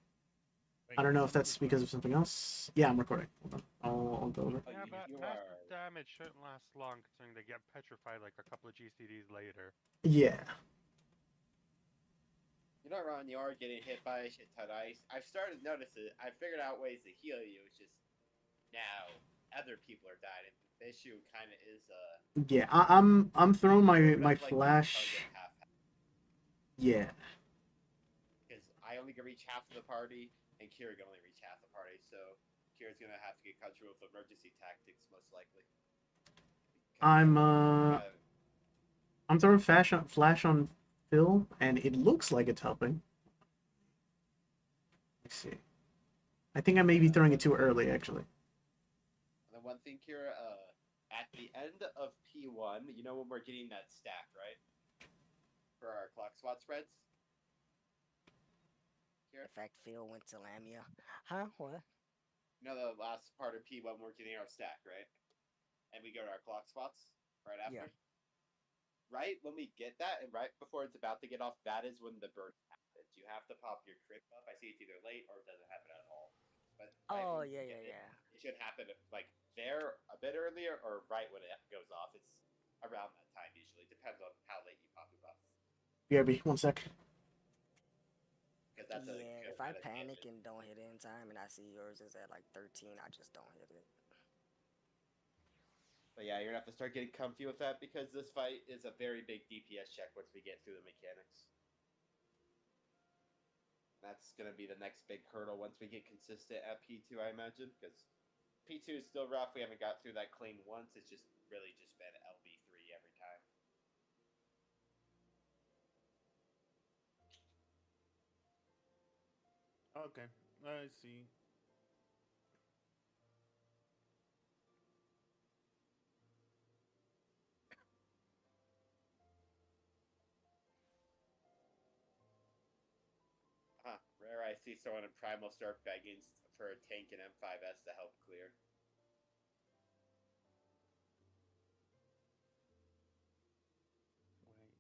Wait, I don't know are if you that's because recording? of something else. Yeah, I'm recording. Hold on. I'll go over. Oh, Yeah, but you massive are. damage shouldn't last long considering they get petrified like a couple of GCDs later. Yeah. You're not wrong. You are getting hit by a shit ton of ice. I've started to notice it. I figured out ways to heal you. It's just now other people are dying. The issue kind of is Yeah, I'm throwing my you're my about to, like, get flash. target half Yeah. because I only can reach half of the party and Kira can only reach half the party. So Kira's gonna have to get comfortable with emergency tactics most likely. Because I'm you uh gotta, I'm throwing flash on Phil, and it looks like it's helping. Let's see. I think I may be throwing it too early, actually. and then one thing, Kira, at the end of P1, you know when we're getting that stack, right? For our clock swat spreads. Kira, Effect field went to Lamia. Huh? What? you know the last part of P1 we're getting our stack, right? And we go to our clock spots right after. Yeah. Right when we get that, and right before it's about to get off, that is when the burn happens. You have to pop your crit up. I see it's either late or it doesn't happen at all. But right Oh when yeah, you get yeah, it, yeah. it should happen like there a bit earlier or right when it goes off. It's around that time usually. Depends on how late you pop your buff. BRB, one sec. Because that's a Yeah, good if I amount of panic damage. and don't hit it in time, and I see yours is at like 13, I just don't hit it. But yeah, you're gonna have to start getting comfy with that because this fight is a very big DPS check once we get through the mechanics. That's gonna be the next big hurdle once we get consistent at P2, I imagine. Because P2 is still rough. We haven't got through that clean once. It's just really just been LB3 every time. Okay, I see. Huh. Rare I see someone in Primal start begging for a tank and m7s to help clear. Wait.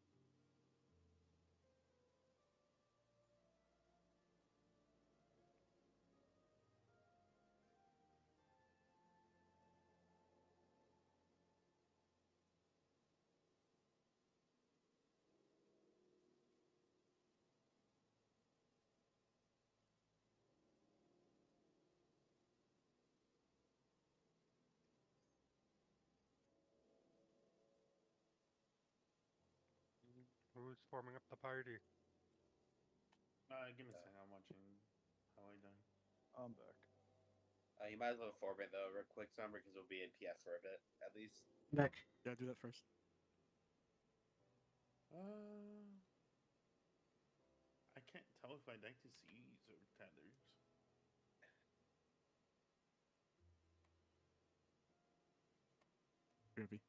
Who's forming up the party? Give me a second. I'm watching how I done. I'm back. You might as well form it though, real quick, Summer, because we'll be in PF for a bit at least. Back. Yeah, do that first. I can't tell if I like to seize or tethers. BRB.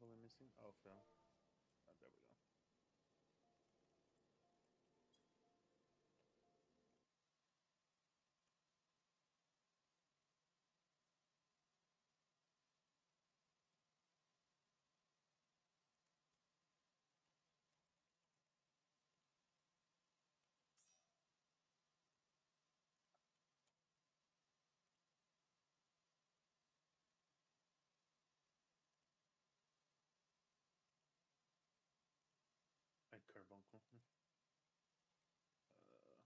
Who am I missing? Oh, Phil. Oh, there we go. carbuncle.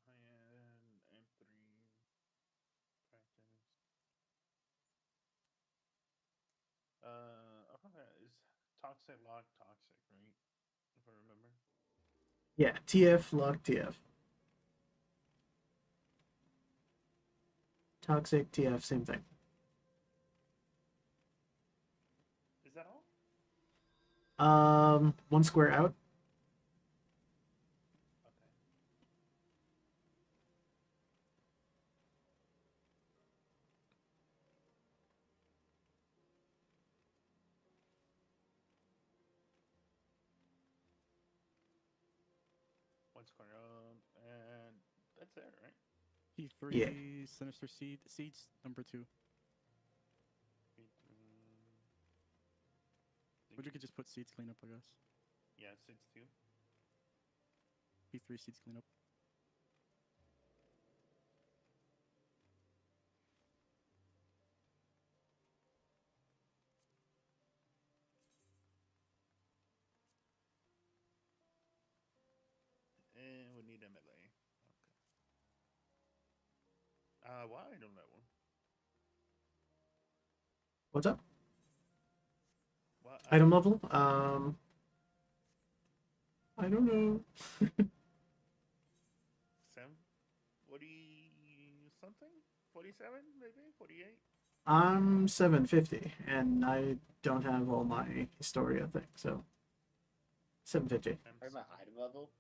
High-end M3 practice. Okay, is toxic lock toxic, right? If I remember. Yeah, TF, lock, TF. Toxic, TF, same thing. Is that all? One square out. Okay. One square up, and that's it, right? P3 Yeah. Sinister Seeds number 2. But you could just put Seeds cleanup, I guess. Yeah, 6-2. P3 Seeds cleanup. And we need a melee. Okay. Why I don't know one? What's up? Well, Item level? I don't know. 40 something? 47 maybe? 48? I'm 750, and I don't have all my Historia thing, so 750. Talking about item level?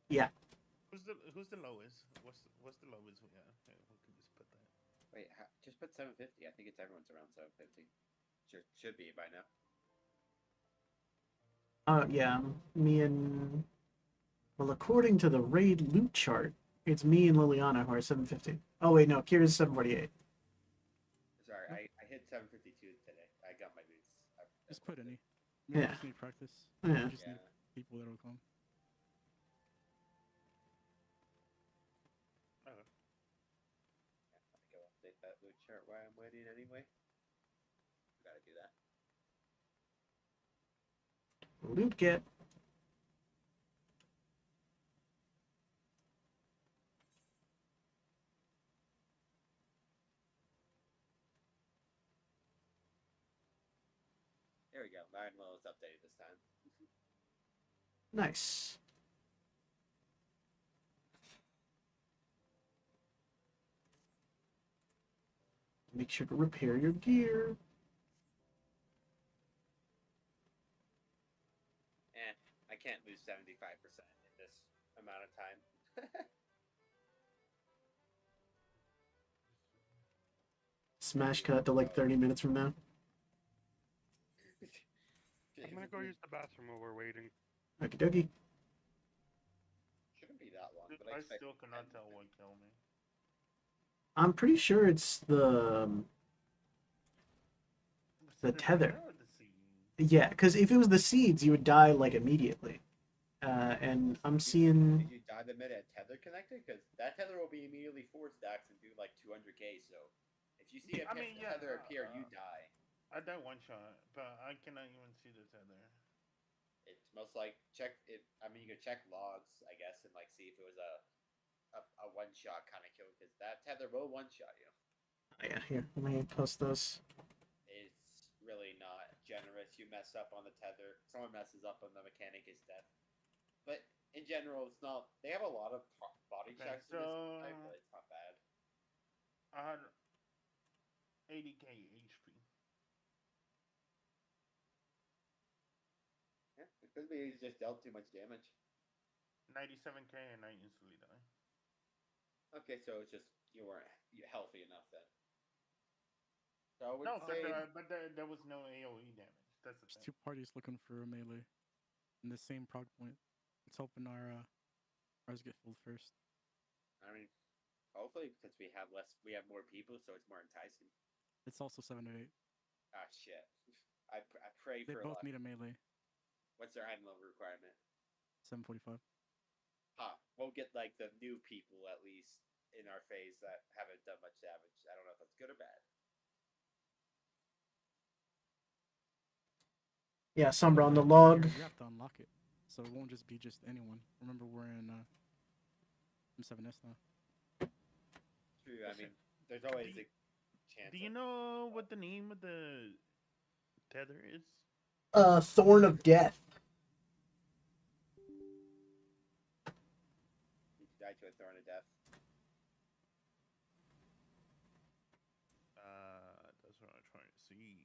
Yeah. Who's the lowest? What's the lowest? Yeah, okay, we can just put that. Wait, just put 750. I think it's everyone's around 750. Should be by now. Yeah, me and... Well, according to the raid loot chart, it's me and Liliana who are 750. Oh, wait, no, Kira's 748. Sorry, I hit 752 today. I got my boots. Just put any. Yeah. We just need practice. Yeah. We just Yeah. need people that'll come. Okay. I'm gonna go update that loot chart while I'm waiting anyway. Gotta do that. Loot get. There we go. Iron level is updated this time. Nice. Make sure to repair your gear. I can't lose 75% in this amount of time. Smash cut to like 30 minutes from now. I'm gonna go use the bathroom while we're waiting. Okie dokie. Shouldn't be that long, but I expect still cannot 10 tell what minutes. killed me. I'm pretty sure it's the Was it tether. or the seed? Yeah, because if it was the seeds, you would die like immediately. And I'm seeing. Did you die the minute a tether connected? Because that tether will be immediately 4 stacks and do like 200k. So if you see a tether appear, you die. I died one shot, but I cannot even see the tether. It's most like check it. I mean, you could check logs, I guess, and like see if it was a one shot kind of kill, because that tether will one shot you. Oh, yeah, here. Let me post this. It's really not generous. You mess up on the tether. Someone messes up on the mechanic, is death. But in general, it's not. They have a lot of body Okay, checks in this type, but it's not bad. I had 80k HP. Yeah, it could be he's just dealt too much damage. 97k and I instantly die. Okay, so it's just you weren't healthy enough then. So I would No, say but there was no AoE damage. That's the There's thing. 2 parties looking for a melee in the same prog point. Let's hoping our ours get filled first. I mean, hopefully because we have more people, so it's more enticing. It's also 7 to 8. Ah, shit. I pray They for both luck. need a melee. What's their item level requirement? 745. We'll get like the new people at least in our phase that haven't done much damage. I don't know if that's good or bad. Yeah, Sombra on the log. You have to unlock it. so it won't just be just anyone. Remember, we're in m7s now. True. I mean, there's always a chance. Do you know what the name of the tether is? Thorn of Death. You die to a thorn of death. That's what I'm trying to see.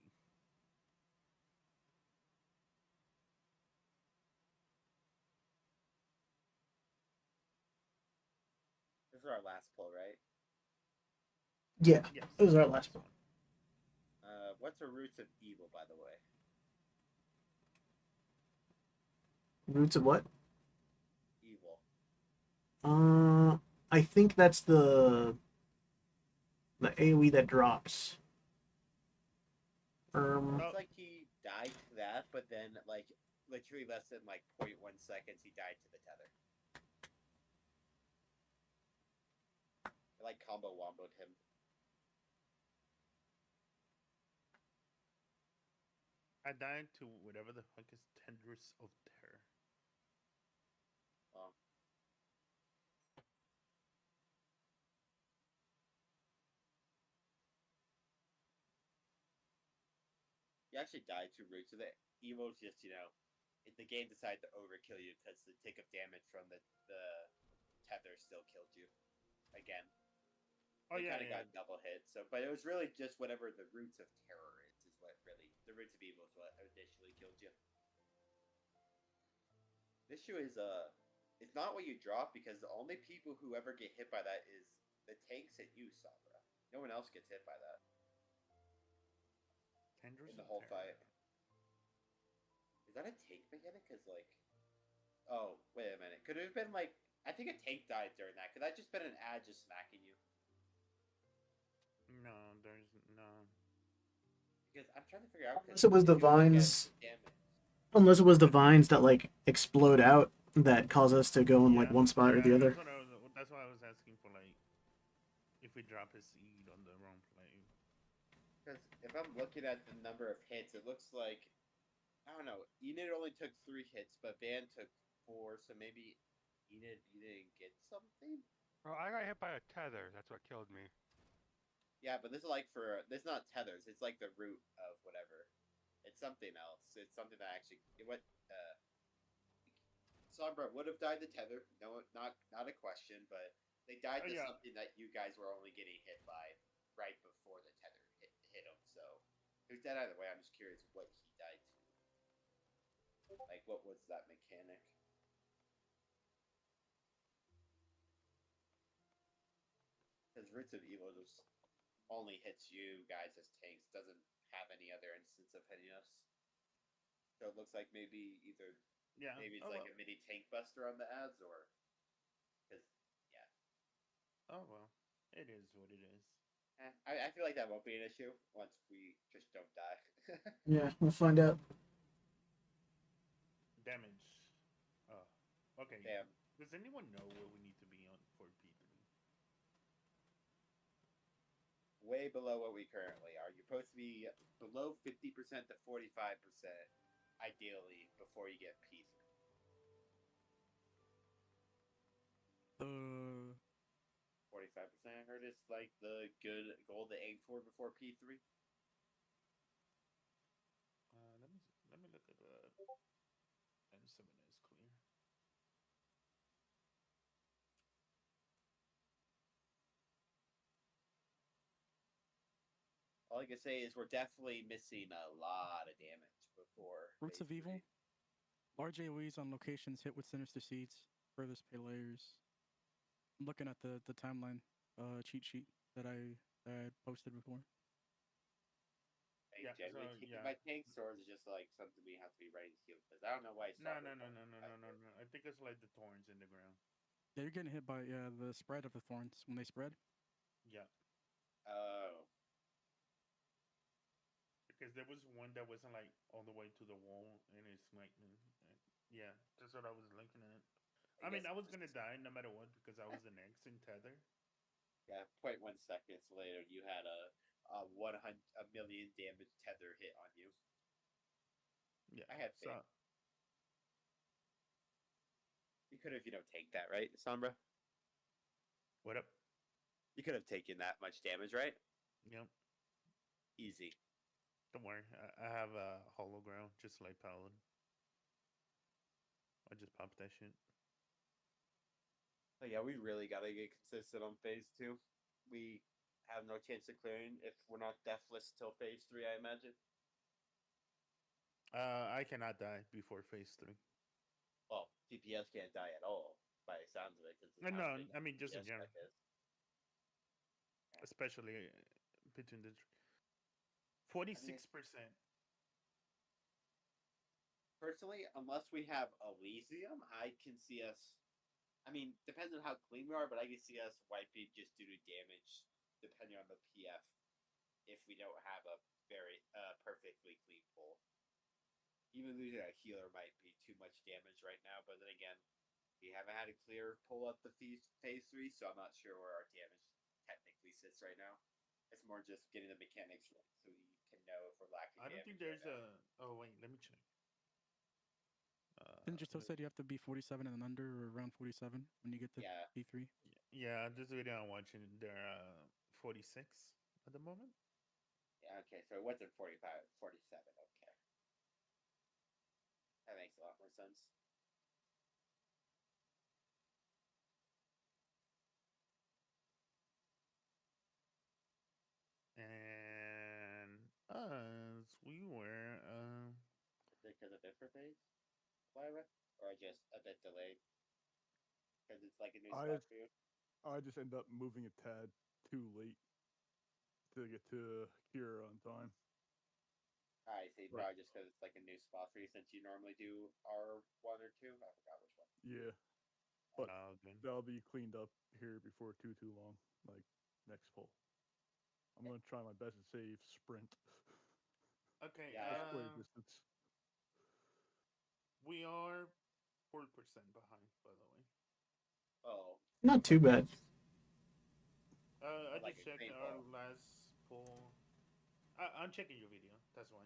This is our last pull, right? Yeah, Yes. it was our last one. What's the roots of evil, by the way? Roots of what? Evil. I think that's the AoE that drops. Looks like he died to that, but then like literally less than like 0.1 seconds, he died to the tether. I like combo womboed him. I died to whatever the fuck is Tendrils of Terror. Um, you actually died to roots of it. Evil's just, if the game decided to overkill you because the tick of damage from the tether still killed you. Again. Oh They yeah, kind of got double hit. So, but it was really just whatever the roots of terror is what really the roots of evil is what initially killed you. This issue is it's not what you drop because the only people who ever get hit by that is the tanks and you, Sabra. No one else gets hit by that Tendrils in the of whole Terror. fight. Is that a tank mechanic? Cause like, oh wait a minute, could it have been like I think a tank died during that. Could that just been an ad just smacking you? No, there's no. Because I'm trying to figure out. Unless it was the if you look at vines. damage, Unless it was the vines that like explode out that cause us to go in like one spot or the other. That's why I was asking for like if we drop a seed on the wrong play. because if I'm looking at the number of hits, it looks like I don't know. Enid only took 3 hits, but Van took 4, so maybe Enid you didn't get something. Well, I got hit by a tether. That's what killed me. Yeah, but this is like this is not tethers. It's like the root of whatever. It's something else. It's something that actually what Sombra would have died to tether. No, not a question. But they died to something that you guys were only getting hit by right before the tether hit him. So he was dead either way. I'm just curious what he died to. Like, what was that mechanic? Because Roots of Evil just only hits you guys as tanks, doesn't have any other instance of hitting us. So it looks like maybe maybe it's like a mini tank buster on the ads, or because Oh well, it is what it is. I feel like that won't be an issue once we just don't die. Yeah, we'll find out. Damage. Oh, okay. Damn. Does anyone know where we need to be on for P3? Way below what we currently are. You're supposed to be below 50% to 45%, ideally, before you get P3. 45%, I heard, is like the good goal to aim for before P3. Let me look at m7s clear. All I can say is we're definitely missing a lot of damage before Roots of phase Evil. 3. Large AoEs on locations hit with sinister seeds. Furthest pay layers. I'm looking at the timeline cheat sheet that I posted before. Like, generally taking my tank swords is just like something we have to be ready to heal because I don't know why. No. I think it's like the thorns in the ground. Yeah, you're getting hit by the spread of the thorns when they spread. Yeah. Oh. Because there was one that wasn't like all the way to the wall, and it's like, yeah, that's what I was looking at. I mean, I was gonna die no matter what because I was the next in tether. Yeah, 0.1 seconds later, you had a 100 million damage tether hit on you. Yeah, I had faith. You could have, take that, right, Sombra? What up? You could have taken that much damage, right? Yep. Easy. Don't worry. I have a hollow ground, just like Paladin. I just popped that shit. But yeah, we really gotta get consistent on phase 2. We have no chance of clearing if we're not deathless till phase 3, I imagine. I cannot die before phase 3. Well, DPS can't die at all, by the sounds of it. Cause No, I mean just in DPS general, deck is. especially between the 46%. Personally, unless we have Elysium, I can see us. I mean, depends on how clean we are, but I can see us wiping just due to damage, depending on the PF. If we don't have a very perfectly clean pull, even losing a healer might be too much damage right now. But then again, we haven't had a clear pull up the phase 3, so I'm not sure where our damage technically sits right now. It's more just getting the mechanics right, so we can know if we're lacking. I don't think there's a. Oh wait, let me check. Didn't just said you have to be 47 and under, or around 47 when you get to Yeah. P3? Yeah, this video I'm watching, they're 46 at the moment. Yeah, okay, so it wasn't 45, 47, okay. That makes a lot more sense. And us, we were. Because of different phase, Lyra? Or just a bit delayed? Because it's like a new spot for you? I just end up moving a tad too late to get to Kira on time. I see, probably just because it's like a new spot for you since you normally do R1 or 2. I forgot which one. Yeah, but Okay. that'll be cleaned up here before too long. Like next pull, I'm gonna try my best to save sprint. Okay. Yeah, Display distance. We are 4% behind, by the way. Oh. Not too bad. I like just a checked green our ball. last pull. I'm checking your video. That's why.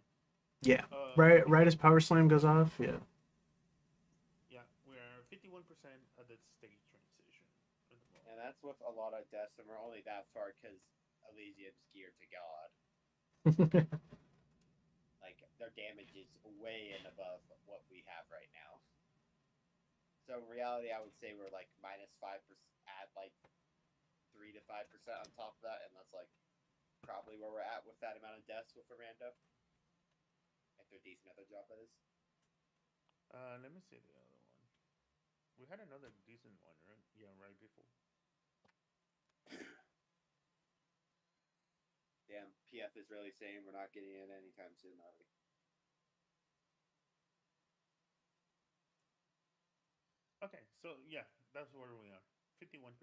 Yeah. Right as Power Slam goes off, yeah. Yeah, we're 51% at the stage transition at the moment. And that's with a lot of deaths, and we're only that far because Elysium's geared to God. Like, their damage is way and above what we have right now. So in reality, I would say we're like minus 5%, add like 3 to 5% on top of that, and that's like probably where we're at with that amount of deaths with a rando. If they're decent at their job, that is. Let me see the other one. We had another decent one, right? Yeah, right before. Damn, PF is really saying we're not getting it anytime soon, are we? Okay, so yeah, that's where we are. 51%.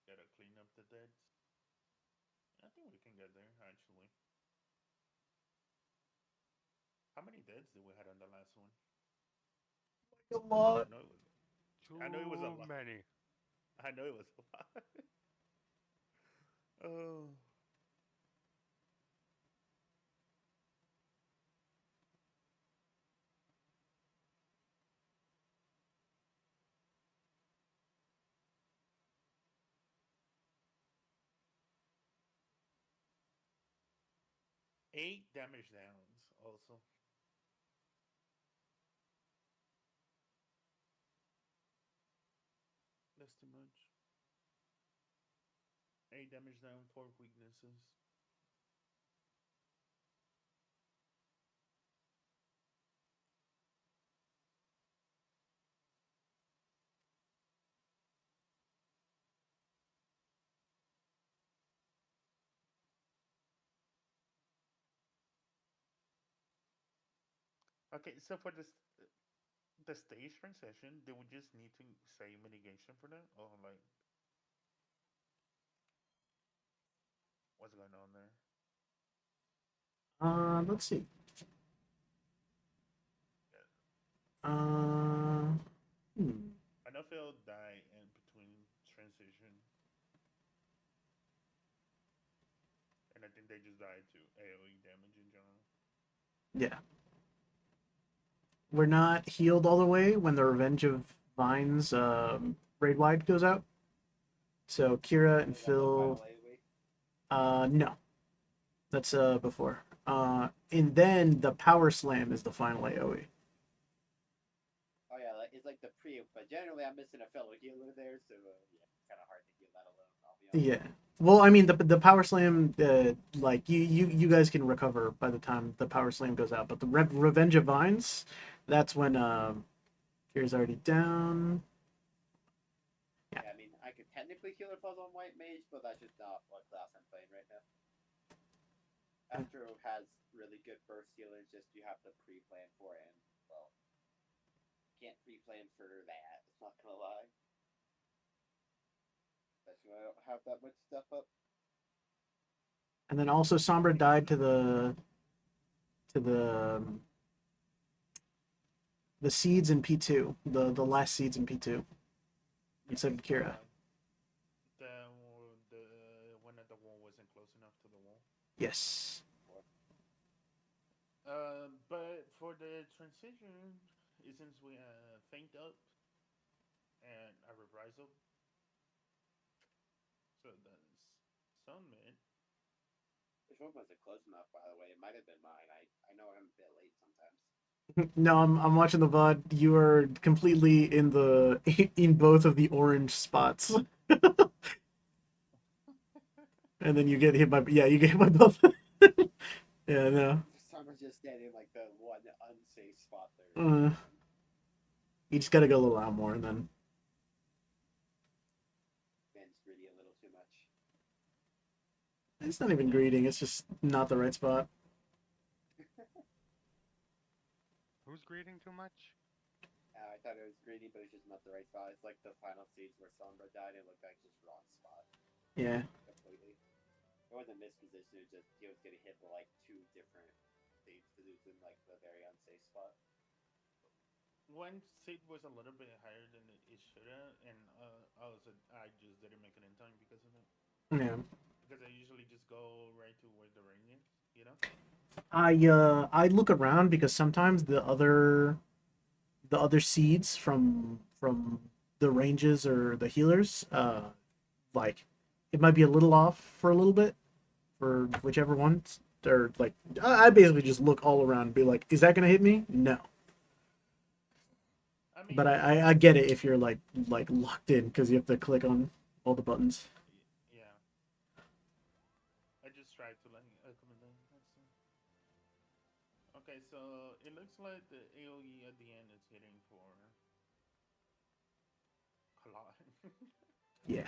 Gotta clean up the deads. I think we can get there, actually. How many deads did we had on the last one? A lot. I know it was a lot. Many. I know it was a lot. Oh. Eight damage downs, also. That's too much. 8 damage down, 4 weaknesses. Okay, so for this the stage transition, do we just need to say mitigation for that? Or like what's going on there? Let's see. I know Phil died in between transition. And I think they just died to AoE damage in general. Yeah. We're not healed all the way when the Revenge of Vines raid wide goes out. So Kira and Was that the Phil, final AoE? no, that's before. And then the Power Slam is the final AoE. Oh yeah, it's like the pre, but generally I'm missing a fellow healer there, so yeah, it's kind of hard to heal that alone. I'll be honest. Yeah. Well, I mean the Power Slam, like you guys can recover by the time the Power Slam goes out, but the Revenge of Vines, that's when Kira's already down. Yeah, I mean I could technically heal if I was on White Mage, but that's just not what class I'm playing right now. Astro has really good burst healers, just you have to pre-plan for it, and well, can't pre-plan for that. It's not gonna lie. Especially when I don't have that much stuff up. And then also Sombra died to the seeds in P2, the last seeds in P2, instead of Kira. The one at the wall wasn't close enough to the wall. Yes. But for the transition, since we faint up and a reprisal, so that's some mid. Which one wasn't close enough, by the way? It might have been mine. I know I'm a bit late sometimes. No, I'm watching the VOD. You are completely in both of the orange spots. And then you get hit by you get hit by both. Yeah, no. Someone's just standing like the one unsafe spot there. You just gotta go a little out more, and then Man's greedy a little too much. it's not even greeting. It's just not the right spot. Who's greeting too much? I thought it was greedy, but it's just not the right spot. It's like the final stage where Sombra died. It looked like just wrong spot. Yeah. Completely. It wasn't mispositioned. It was just he was getting hit by like two different stages because it was in like the very unsafe spot. One seed was a little bit higher than it should have, and I just didn't make it in time because of it. Yeah. Because I usually just go right to where the ring is, you know. I look around because sometimes the other seeds from the ranges or the healers, like it might be a little off for a little bit for whichever one. Or like I basically just look all around and be like, is that gonna hit me? No. I mean, But I get it if you're like locked in because you have to click on all the buttons. yeah. I just tried to like come in there. Okay, so it looks like the AOE at the end is hitting for a lot. Yeah.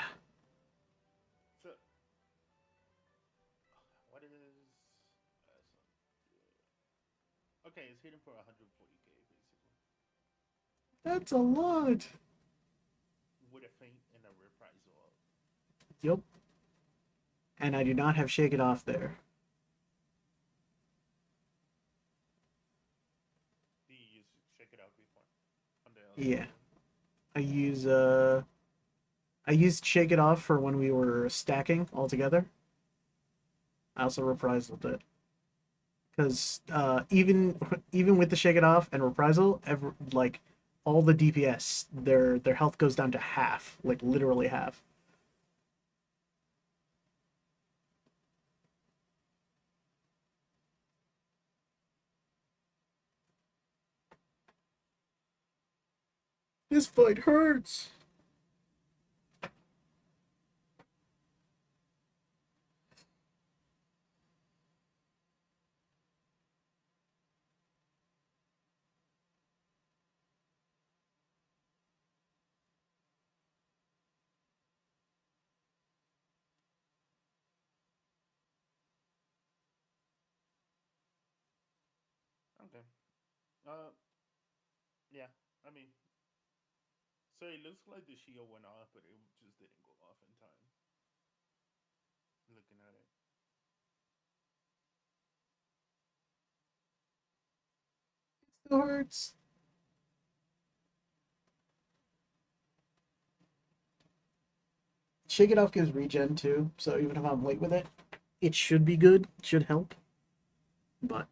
So, what is? Okay, it's hitting for 140k basically. That's a lot. With a feint and a reprisal. Yep. And I do not have Shake It Off there. Do you use Shake It Out before? On the Yeah. I used Shake It Off for when we were stacking all together. I also reprisal it. Because even with the Shake It Off and reprisal, like all the DPS, their health goes down to half, like literally half. This fight hurts. Okay. Yeah. I mean, so it looks like the shield went off, but it just didn't go off in time. Looking at it. It still hurts. Shake It Off gives regen too, so even if I'm late with it, it should be good. It should help. But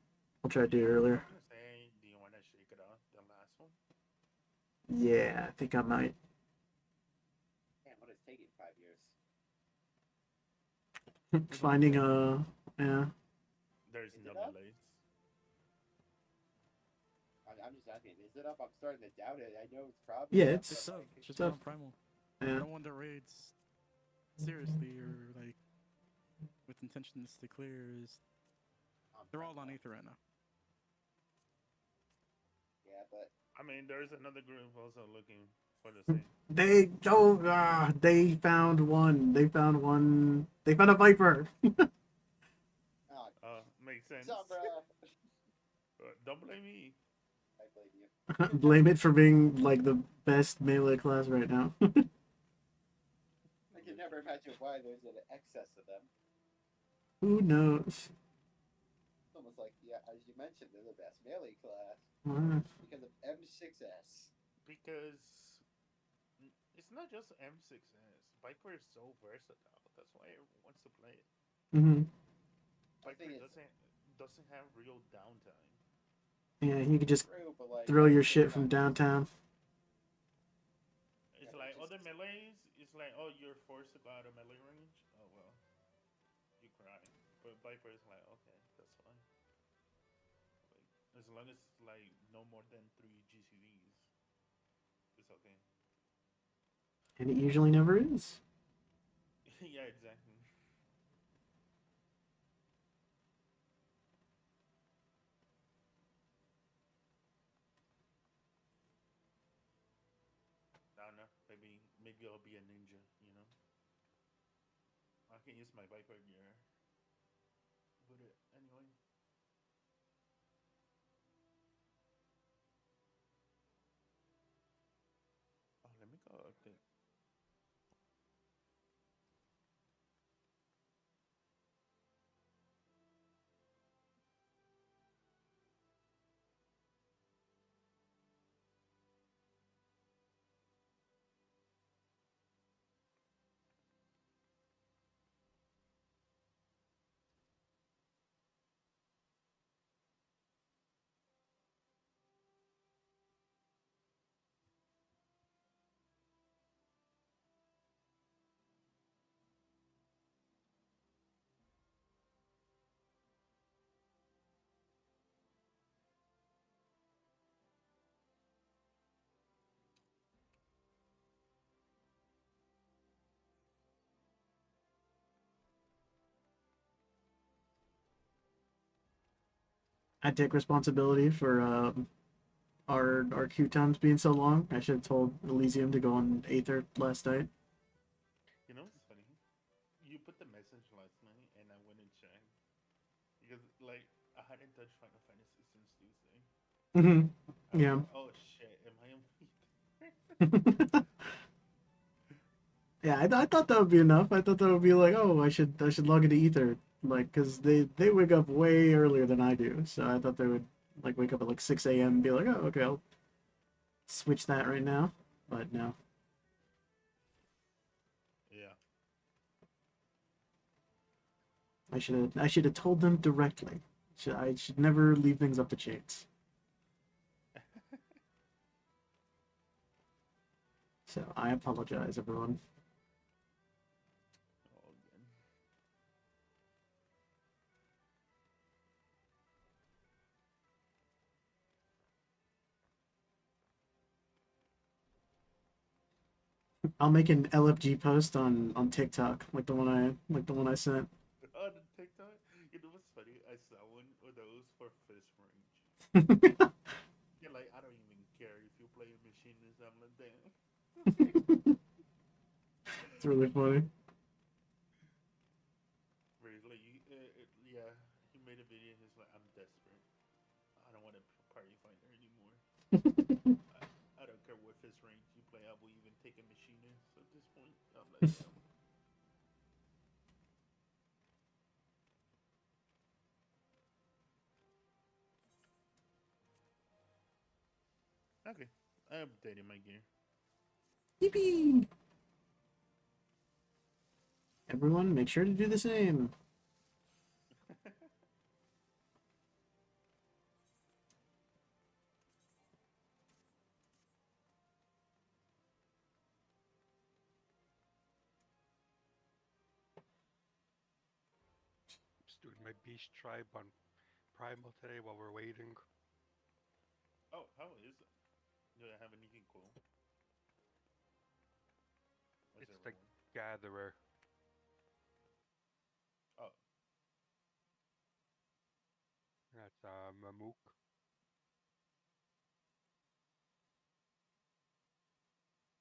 I'll try to do it earlier. I'm gonna say, do you want to shake it off the last one? Yeah, I think I might. Damn, what is taking 5 years? Finding a yeah. There's Is no it up? delays. I'm just asking, is it up? I'm starting to doubt it. I know it's probably Yeah, up, it's- It's but, up. like, Just up. on Primal. Yeah. No one that raids seriously or like with intentions to clear is they're all on Aether right now. Yeah, but I mean, there's another group also looking for the same. They found one. They found one. They found a Viper. oh, Makes sense. what's up, bro? Don't blame me. I blame you. Blame it for being like the best melee class right now. I can never imagine why there's an excess of them. Who knows? It's almost like, yeah, as you mentioned, they're the best melee class Uh, because of M6s. Because it's not just M6s. Viper is so versatile. That's why everyone wants to play it. mm-hmm. Viper thing is- doesn't have real downtime. Yeah, you could just True, but like throw at your the same shit from time, downtown. It's Yeah, like just- other melees. It's like, oh, you're forced to go out of melee range. Oh well, you cry. But Viper is like, okay, that's fine. Like, as long as like no more than 3 GCVs, it's okay. And it usually never is. Yeah, exactly. I don't know. Maybe I'll be a ninja. You know, I can use my Viper gear. But anyway. Oh, let me go update. I take responsibility for our queue times being so long. I should have told Elysium to go on Aether last night. You know what's funny? You put the message last night, and I went and checked because like I hadn't touched Final Fantasy since Tuesday. Mm-hmm. I was Yeah. like, oh shit, am I on feet? Yeah, I thought that would be enough. I thought that would be like, oh, I should log into Ether, like, cause they wake up way earlier than I do. So I thought they would like wake up at like 6 a.m. and be like, oh, okay, I'll switch that right now. But no. Yeah. I should have told them directly. I should never leave things up to chance. So I apologize, everyone. All good. I'll make an LFG post on TikTok, like the one I sent. On TikTok, you know what's funny? I saw one of those for fish range. You're like, I don't even care if you play a machine or something like that. It's really funny. Where he's like, yeah, he made a video. He's like, I'm desperate. I don't want to party fighter anymore. I don't care what fish range you play. I will even take a machinist at this point. I'm like, damn. Okay, I updated my gear. Yippee! Everyone, make sure to do the same. Doing my beast tribe on primal today while we're waiting. Oh, how is it? Do I have anything cool? What's It's the everyone? gatherer. Oh, That's Mamook.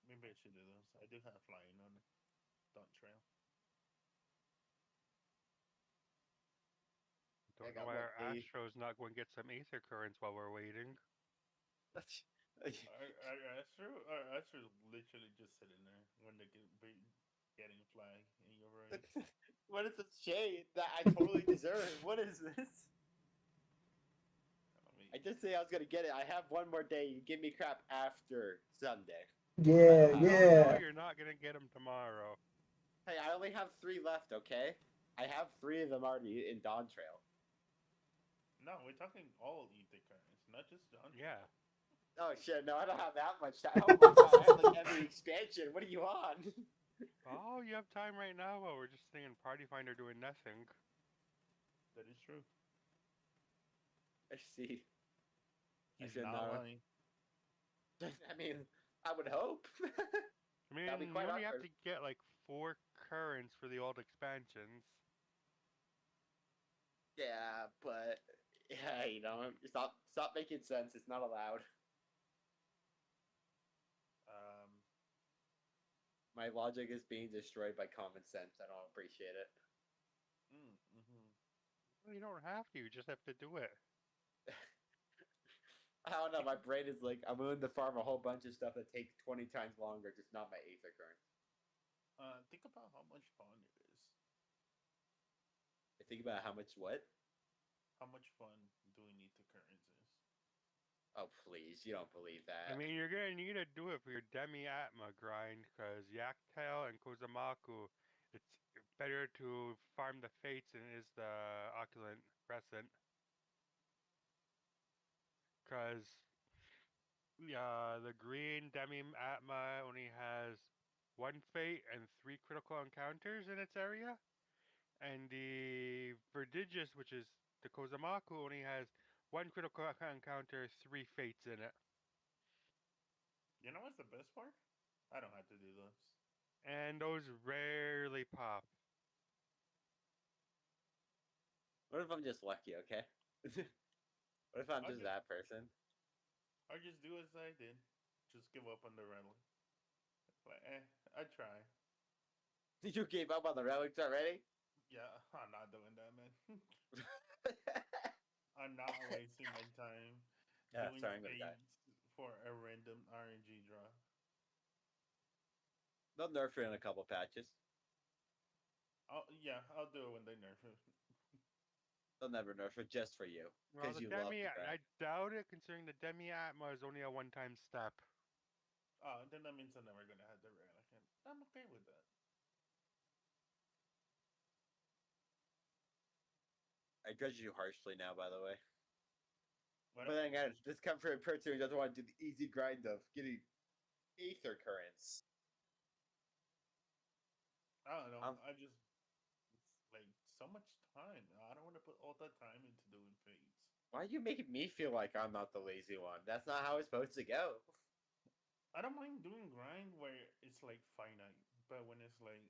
maybe I should do those. I do have flying on Dawn Trail. I Don't know got why one our day. Astro's not going to get some Aether Currents while we're waiting. Our Astra's literally just sitting there when they be getting flag in your right. What is this shade that I totally deserve? What is this? I mean, I did say I was gonna get it. I have one more day. You give me crap after Sunday. Yeah, I don't No, yeah. no, you're not going to get them tomorrow. Hey, I only have 3 left. Okay, I have 3 of them already in Dawn Trail. no, we're talking all ether currents, not just Dawn Trail. Yeah. Oh shit! No, I don't have that much time. Oh my god, I have like every expansion. What are you on? Oh, you have time right now while we're just sitting in Party Finder doing nothing. That is true. I see. He's should not know. lying. I mean, I would hope. I That'd be mean, quite you only have awkward. to get like 4 currents for the old expansions. Yeah, but yeah, stop making sense. It's not allowed. Um, My logic is being destroyed by common sense. I don't appreciate it. Well, you don't have to, you just have to do it. I don't know. My brain is like, I'm willing to farm a whole bunch of stuff that takes 20 times longer, just not my Aether current. Think about how much fun it is. I think about how much what? How much fun doing ether currents is. Oh, please. You don't believe that. I mean, you're gonna need to do it for your Demi-Atma grind, because Yaktail and Kozamaku, it's better to farm the Fates than it is the Opulent Crescent. Because the green Demi-Atma only has 1 Fate and 3 critical encounters in its area. And the Verdigious, which is the Kozamaku, only has 1 critical encounter, 3 Fates in it. You know what's the best part? I don't have to do those. And those rarely pop. What if I'm just lucky, okay? What if I'm I just just, that person? I just do as I did. Just give up on the relic. Like, I try. Did you give up on the relics already? Yeah, I'm not doing that, man. I'm not wasting my time Yeah, doing sorry, I'm gonna die. fades for a random RNG draw. They'll nerf it in a couple patches. I'll do it when they nerf it. They'll never nerf it just for you. Well, Because the you love Demi, the I grind. doubt it, considering the Demi-Atma is only a one-time step. Then that means I'm never gonna have the relic, and I'm okay with that. I judge you harshly now, by the way. What But then again, this comes from a person who doesn't want to do the easy grind of getting Aether currents. I don't know. Um, It's like so much time. I don't want to put all that time into doing fades. why are you making me feel like I'm not the lazy one? That's not how it's supposed to go. I don't mind doing grind where it's like finite, but when it's like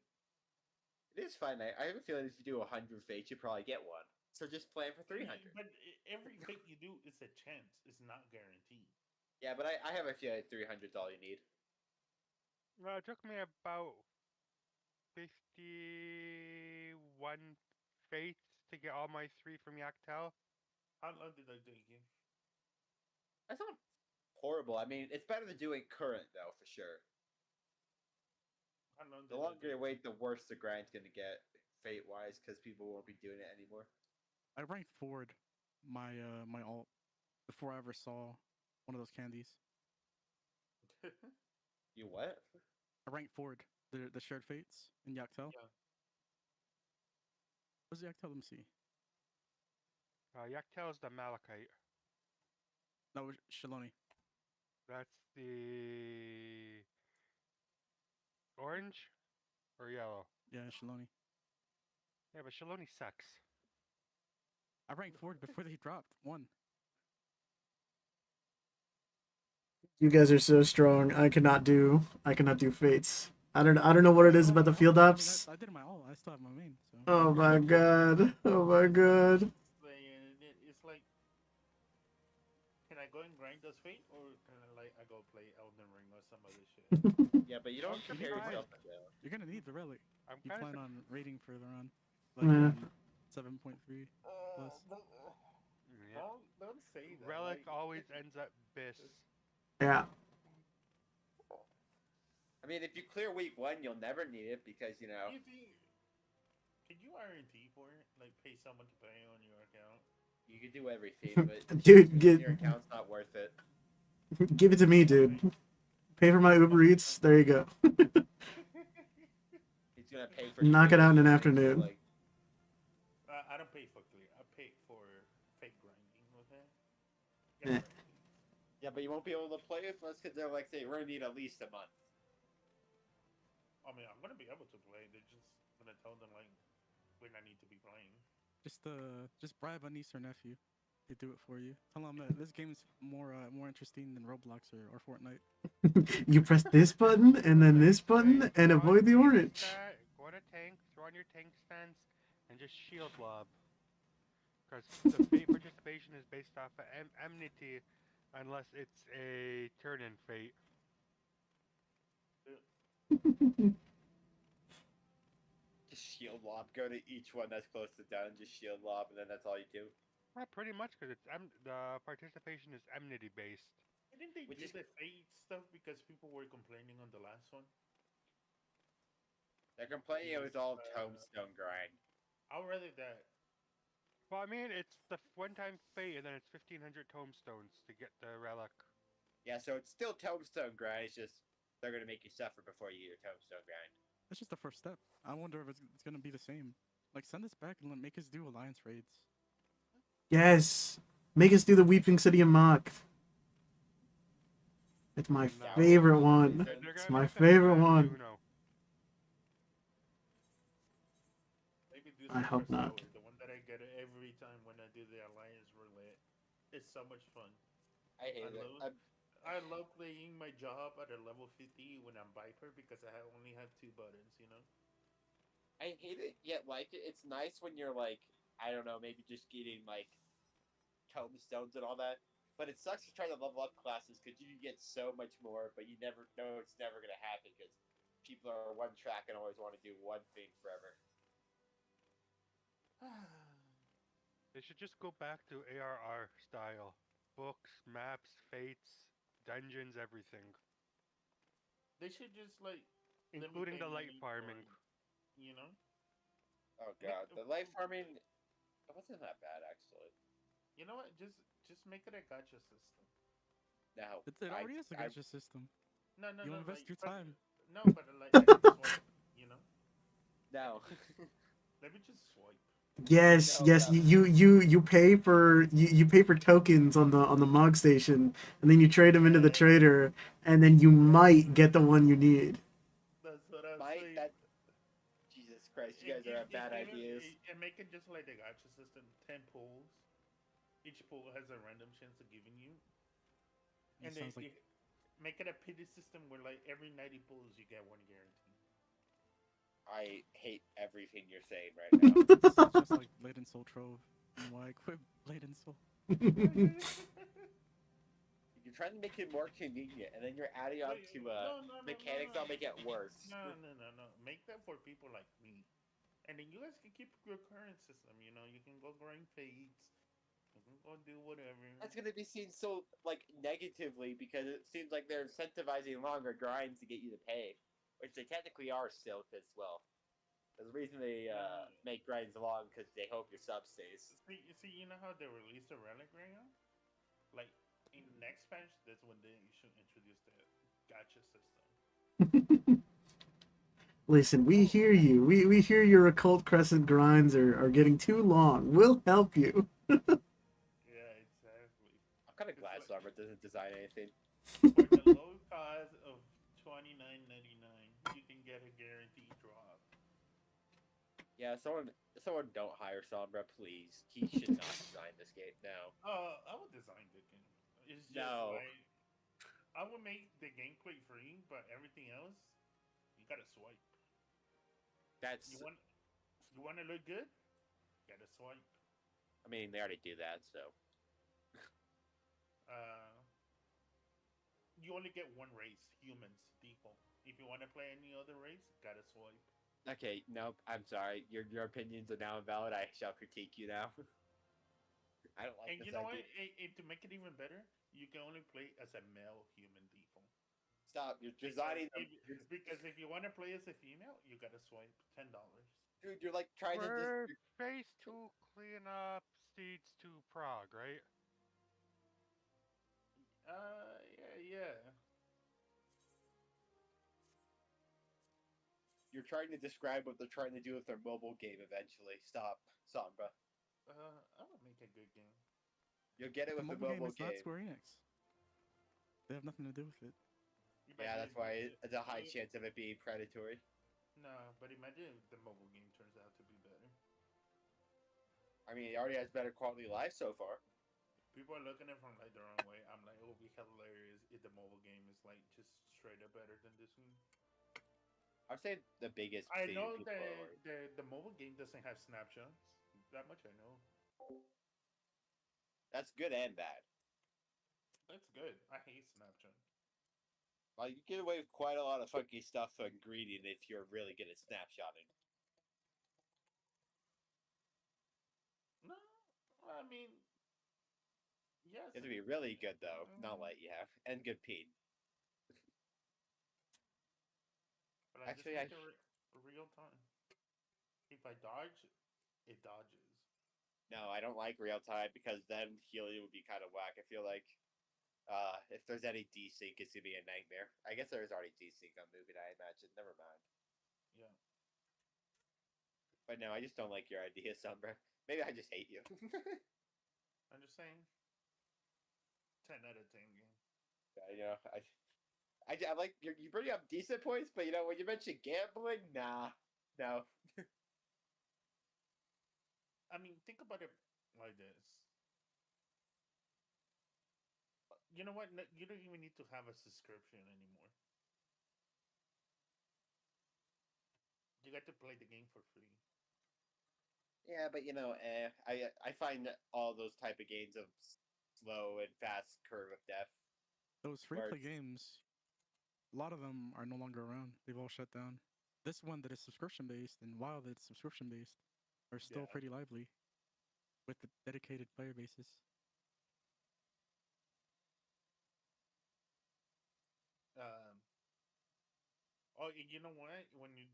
It is finite. I have a feeling if you do 100 fates, you probably get one. So just plan for 300. but every fate you do is a chance. It's not guaranteed. Yeah, but I have a feeling 300 is all you need. Well, it took me about 51 fates to get all my 3 from Yaktel. How long did I take you? That's not horrible. I mean, it's better than doing current, though, for sure. How long The did I longer you take wait, the worse the grind's going to get, fate-wise, because people won't be doing it anymore. I ranked forward my alt before I ever saw one of those candies. you? You what? I ranked forward the shared fates in Yaktel. Yeah. What's the Yaktel? Let me see. Yaktel is the Malachite. No, Shaloni. That's the orange or yellow. Yeah, Shaloni. Yeah, but Shaloni sucks. I ranked 4 before they dropped 1. You guys are so strong. I cannot do fates. I don't know what it is about the field I mean, ops. I did my all. I still have my main. So. Oh my god. Oh my god. It's like, can I go and grind this fate, or can I go play Elden Ring or some other shit? Yeah, but you don't You compare need the yourself relic. to them. You're gonna need the relic. I'm You kind plan of on rating further on, like Yeah. 7.3 plus. yeah. Don't say that. Relic like, always ends up bis. Yeah. I mean, if you clear week 1, you'll never need it because you know. Can you RNT for it? Like, pay someone to pay on your account? You can do everything, but Dude, your account's not worth it. give it to me, dude. Pay for my Uber Eats. There you go. He's gonna pay for Knock it clear out in an shit, afternoon. Like, I don't pay for clear. I pay for fake grinding. Okay. Yeah. Get right, please. yeah, but you won't be able to play with us because they're like, say, we're gonna need at least a month. I mean, I'm gonna be able to play. They're just gonna tell them like when I need to be playing. Just bribe a niece or nephew. They do it for you. Tell them that this game is more interesting than Roblox or Fortnite. You press this button and then this button and avoid the orange. Go on a tank, throw on your tank stance, and just shield lob. Because the fate participation is based off of enmity, unless it's a turn-in fate. Just shield lob. Go to each one that's close to down. Just shield lob, and then that's all you do. Not pretty much, because it's the participation is enmity based. Didn't they Which do is- the fate stuff because people were complaining on the last one? They're complaining it was all tombstone grind. I'd rather that. Well, I mean, it's the one-time fate, and then it's 1,500 tombstones to get the relic. Yeah, so it's still tombstone grind. It's just they're gonna make you suffer before you get your tombstone grind. That's just the first step. I wonder if it's gonna be the same. Like, send us back and make us do alliance raids. Yes. Make us do the Weeping City of Mock. It's my No. favorite one. They're gonna It's my make us favorite do one. Juno. Maybe do I hope Super not. Sour, the one that I get every time when I do the alliance roulette. It's so much fun. I hate it. I love playing my job at a level 50 when I'm Viper because I only have 2 buttons, you know? I hate it, yet like it. It's nice when you're like, I don't know, maybe just getting like tombstones and all that. But it sucks to try to level up classes because you can get so much more, but you never know it's never gonna happen because people are one track and always want to do one thing forever. They should just go back to ARR style. Books, maps, fates, dungeons, everything. They should just like Including limit the my light need farming. for it, you know? Oh god, the life farming it wasn't that bad actually. You know what? Just make it a gacha system. No, It already is a gacha system. No, no, You no. invest like, your time. No, but like I can swipe. You know? no. Let me just swipe. Yes, No, yes. no. You pay for you pay for tokens on the Mog station, and then you trade them into the trader, and then you might get the one you need. That's what I'm Might saying. that Jesus Christ, you guys are have bad ideas. And make it just like the gacha system. 10 pulls. Each pull has a random chance of giving you. It And sounds like make it a pity system where like every 90 pulls you get one guarantee. I hate everything you're saying right now. it's just like Blade and Soul Trove. And why quit Blade and Soul? You're trying to make it more convenient, and then you're adding on to mechanics that'll make it worse. No. Make that for people like me. And then you guys can keep your current system, you know? You can go grind fates. You can go do whatever. That's gonna be seen so like negatively because it seems like they're incentivizing longer grinds to get you to pay, which they technically are still. Because there's a reason they make grinds long because they hope your sub stays. See, you know how they released the relic right now? Like in next patch, that's when they should introduce the gacha system. Listen, we hear you. We hear your occult crescent grinds are getting too long. We'll help you. Yeah, exactly. I'm kind of glad Summer doesn't design anything. For the low cost of $29.99, you can get a guaranteed drop. Yeah, someone don't hire Sombra, please. He should not design this game. No. I would design the game. It's just No. like I would make the gameplay free, but everything else you gotta swipe. That's. You want you want to look good? Gotta swipe. I mean, they already do that, so. Uh, you only get one race, humans default. If you want to play any other race, gotta swipe. Okay, nope. I'm sorry. Your opinions are now invalid. I shall critique you now. I don't like And this you know what? idea. To make it even better, you can only play as a male human default. Stop. You're designing them. Because if you want to play as a female, you gotta swipe $10. Dude, you're like trying to just. We're phase 2 clean up seeds to prog, right? Yeah. You're trying to describe what they're trying to do with their mobile game eventually. Stop, Sombra. I would make a good game. You'll get it The with the mobile game mobile is not game. Square Enix. They have nothing to do with it. Yeah, that's why it's a high you- chance of it being predatory. No, but imagine if the mobile game turns out to be better. I mean, it already has better quality life so far. People are looking at it from like the wrong way. I'm like, it would be hilarious if the mobile game is like just straight up better than this one. I'd say the biggest I thing know people are the mobile game doesn't have snapshots. That much I know. that's good and bad. That's good. I hate snapshots. Like you get away with quite a lot of funky stuff for ingredient if you're really good at snapshotting. No, I mean, yes. You have to be really good though, not like you have, and good Pete. But I Actually, just make it real time. If I dodge, it dodges. No, I don't like real time because then healing would be kind of whack. I feel like if there's any desync, it's gonna be a nightmare. I guess there's already desync on Movie, I imagine. Never mind. Yeah. But no, I just don't like your idea, Sombra. Maybe I just hate you. I'm just saying. 10 out of 10 game. You know, I like you bring up decent points, but you know when you mention gambling, nah, no. I mean, think about it like this. You know what? You don't even need to have a subscription anymore. You got to play the game for free. Yeah, but you know, I find that all those type of games of slow and fast curve of death. Those free Where play games, a lot of them are no longer around. They've all shut down. This one that is subscription based and WoW that's subscription based are still Yeah. pretty lively with the dedicated player bases. Um. Oh, you know what? When you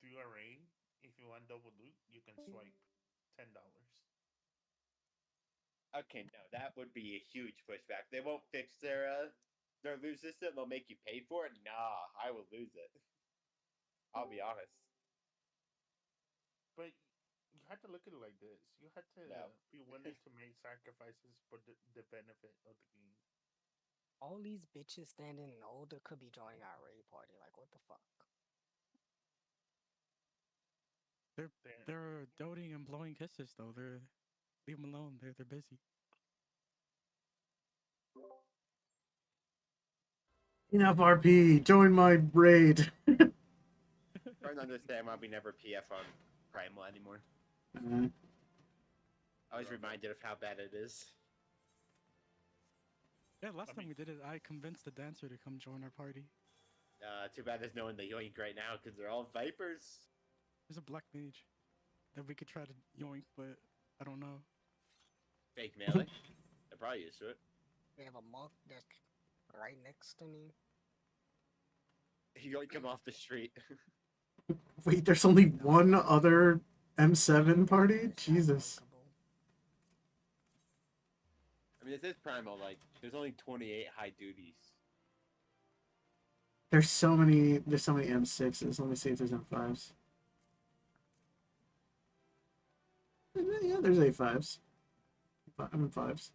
do a raid, if you want double loot, you can swipe $10. Okay, no, that would be a huge pushback. They won't fix their loot system. They'll make you pay for it. Nah, I will lose it. I'll be honest. But you had to look at it like this. You had to No. be willing to make sacrifices for the benefit of the game. All these bitches standing older could be joining our raid party. Like, what the fuck? They're There. they're doting and blowing kisses though. Leave them alone. They're busy. Enough RP. Join my raid. Trying to understand why we never PF on Primal anymore. I was reminded of how bad it is. Yeah, last time we did it, I convinced the dancer to come join our party. Too bad there's no one to yoink right now because they're all vipers. There's a black mage that we could try to yoink, but I don't know. Fake melee. They're probably used to it. We have a monk that's right next to me. You yoink him off the street. Wait, there's only one other M7 party? Jesus. I mean, this is Primal. Like, there's only 28 high duties. There's so many M6s. Let me see if there's M5s. Yeah, there's A5s. M5s.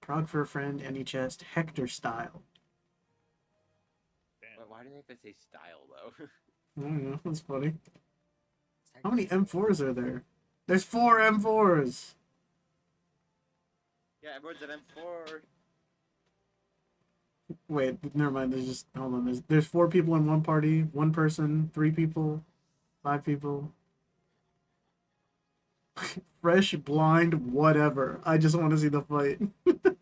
Prog for a friend, any chest, Hector style. But why do they have to say style, though? I don't know. That's funny. It's How many technically M4s are there? There's 4 M4s. Yeah, everyone's an M4. Wait, never mind. There's just hold on. There's 4 people in one party. 1 person, 3 people, 5 people. Fresh, blind, whatever. I just want to see the fight. That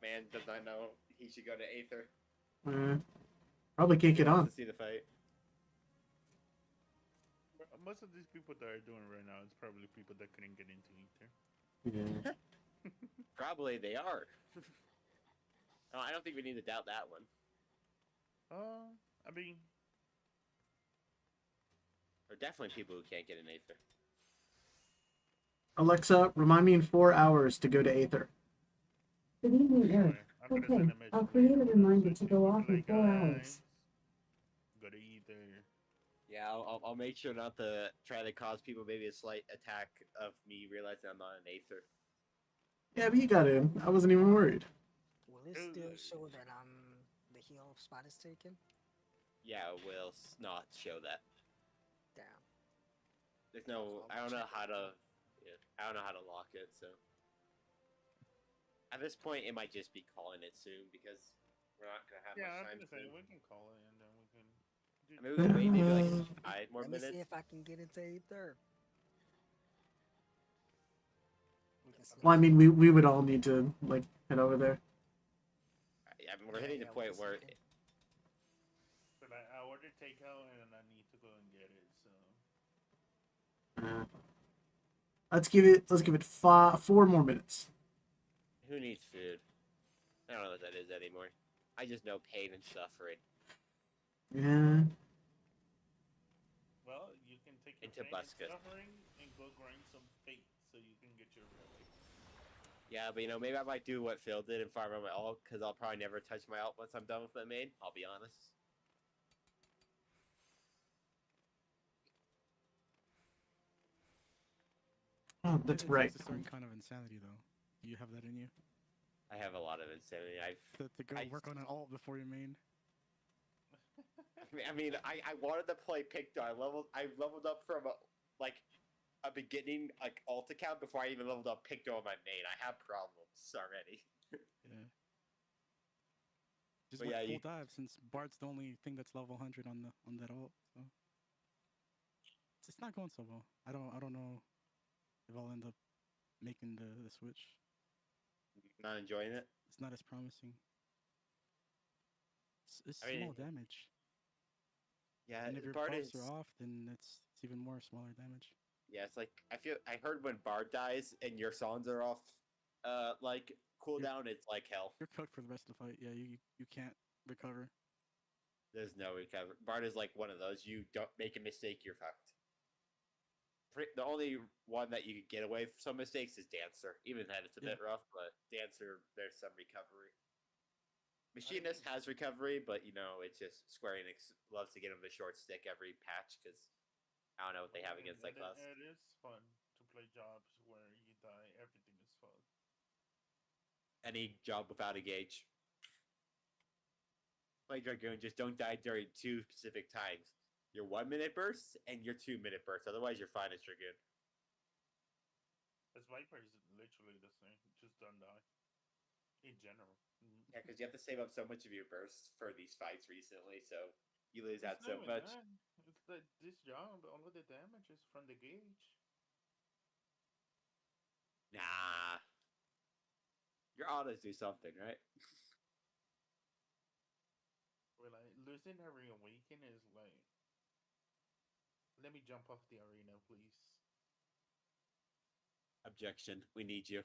man does not know he should go to Aether. Probably can't He get wants on. to see the fight. Most of these people that are doing right now, it's probably people that couldn't get into Ether. Yeah. Probably they are. No, I don't think we need to doubt that one. I mean, There are definitely people who can't get in Aether. Alexa, remind me in 4 hours to go to Aether. Good evening, Eric. anyway, I'm gonna Okay, send a message I'll create a later, reminder so to go you off can in be 4 like, hours. Go to Ether. Yeah, I'll make sure not to try to cause people maybe a slight attack of me realizing I'm not an Aether. Yeah, but you got in. I wasn't even worried. Will it still show that the heal spot is taken? Yeah, we'll not show that. Damn. There's no. I don't know how to. Yeah, I don't know how to lock it. So at this point, it might just be calling it soon because we're not gonna have Yeah, much I'm time. gonna say Soon. we can call it and then we can. I mean, we can wait maybe like 5 more Let me minutes. see if I can get into Ether. We can Well, I slip mean, it. we would all need to like head over there. I mean, we're hitting the Yeah, we point can where slip it. But I ordered takeout and I need to go and get it. So Let's give it 4 more minutes. who needs food? I don't know what that is anymore. I just know pain and suffering. Yeah. well, you can take your Into pain and basket. suffering and go grind some fate so you can get your relic. Yeah, but maybe I might do what Phil did and farm on my ult because I'll probably never touch my ult once I'm done with that main. I'll be honest. Oh, that's It right. takes a certain kind of insanity, though. Do you have that in you? I have a lot of insanity. To go I- work on an alt before your main? I mean, I wanted to play Picto. I leveled up from a beginning alt account before I even leveled up Picto on my main. I have problems already. Yeah. Just But went yeah, full you- dive since Bard's the only thing that's level 100 on that alt. So it's not going so well. I don't know if I'll end up making the switch. Not enjoying it. It's not as promising. It's I mean, small damage. Yeah, And if your Bard buffs is. are off, then it's even more smaller damage. Yeah, it's like I heard when Bard dies and your songs are off, cooldown, it's like hell. You're cooked for the rest of the fight. Yeah, you can't recover. There's no recovery. Bard is like one of those. You don't make a mistake, you're fucked. The only one that you could get away from some mistakes is Dancer. Even then, it's a bit rough, but Dancer, there's some recovery. Machinist has recovery, but it's just Square Enix loves to get him the short stick every patch because I don't know what they have against that class. It is fun to play jobs where you die. Everything is fun. Any job without a gauge. Play Dragoon, just don't die during 2 specific times. Your 1-minute bursts and your 2-minute bursts. Otherwise, you're fine as Dragoon. As Viper is literally the same. Just don't die. In general. Yeah, because you have to save up so much of your bursts for these fights recently, so you lose out It's so not even much. that. It's that this job, all of the damage is from the gauge. Nah. Your autos do something, right? Well, like, losing a reawaken is like... Let me jump off the arena, please. Objection. We need you.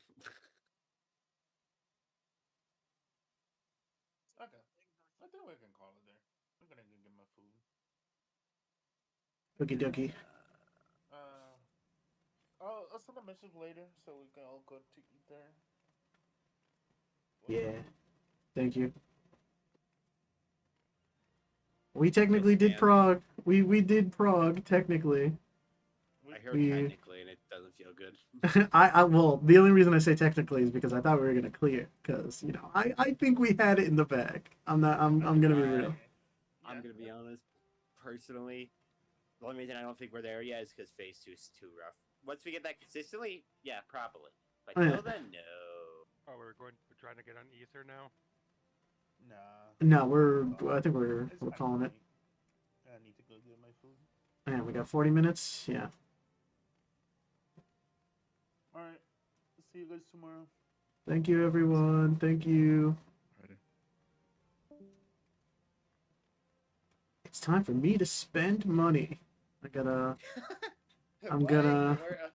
Okay. I think we can call it there. I'm gonna go get my food. Okie dokie. I'll send a message later so we can all go to eat there. Yeah. Thank you. We technically did man. prog. We did prog technically. I heard We- technically, and it doesn't feel good. well, the only reason I say technically is because I thought we were gonna clear. Because I think we had it in the bag. I'm gonna be real. You I'm gonna be honest. Personally, the only reason I don't think we're there yet is because phase 2 is too rough. Once we get that consistently, yeah, probably. But Oh, yeah. till then, no. Oh, we're trying to get on Ether now. Nah. No, I think we're It's we're kinda calling it. late. I need to go get my food. And we got 40 minutes. Yeah. All right. See you guys tomorrow. Thank you, everyone. Thank you. Alrighty. It's time for me to spend money. I'm What? gonna. Where,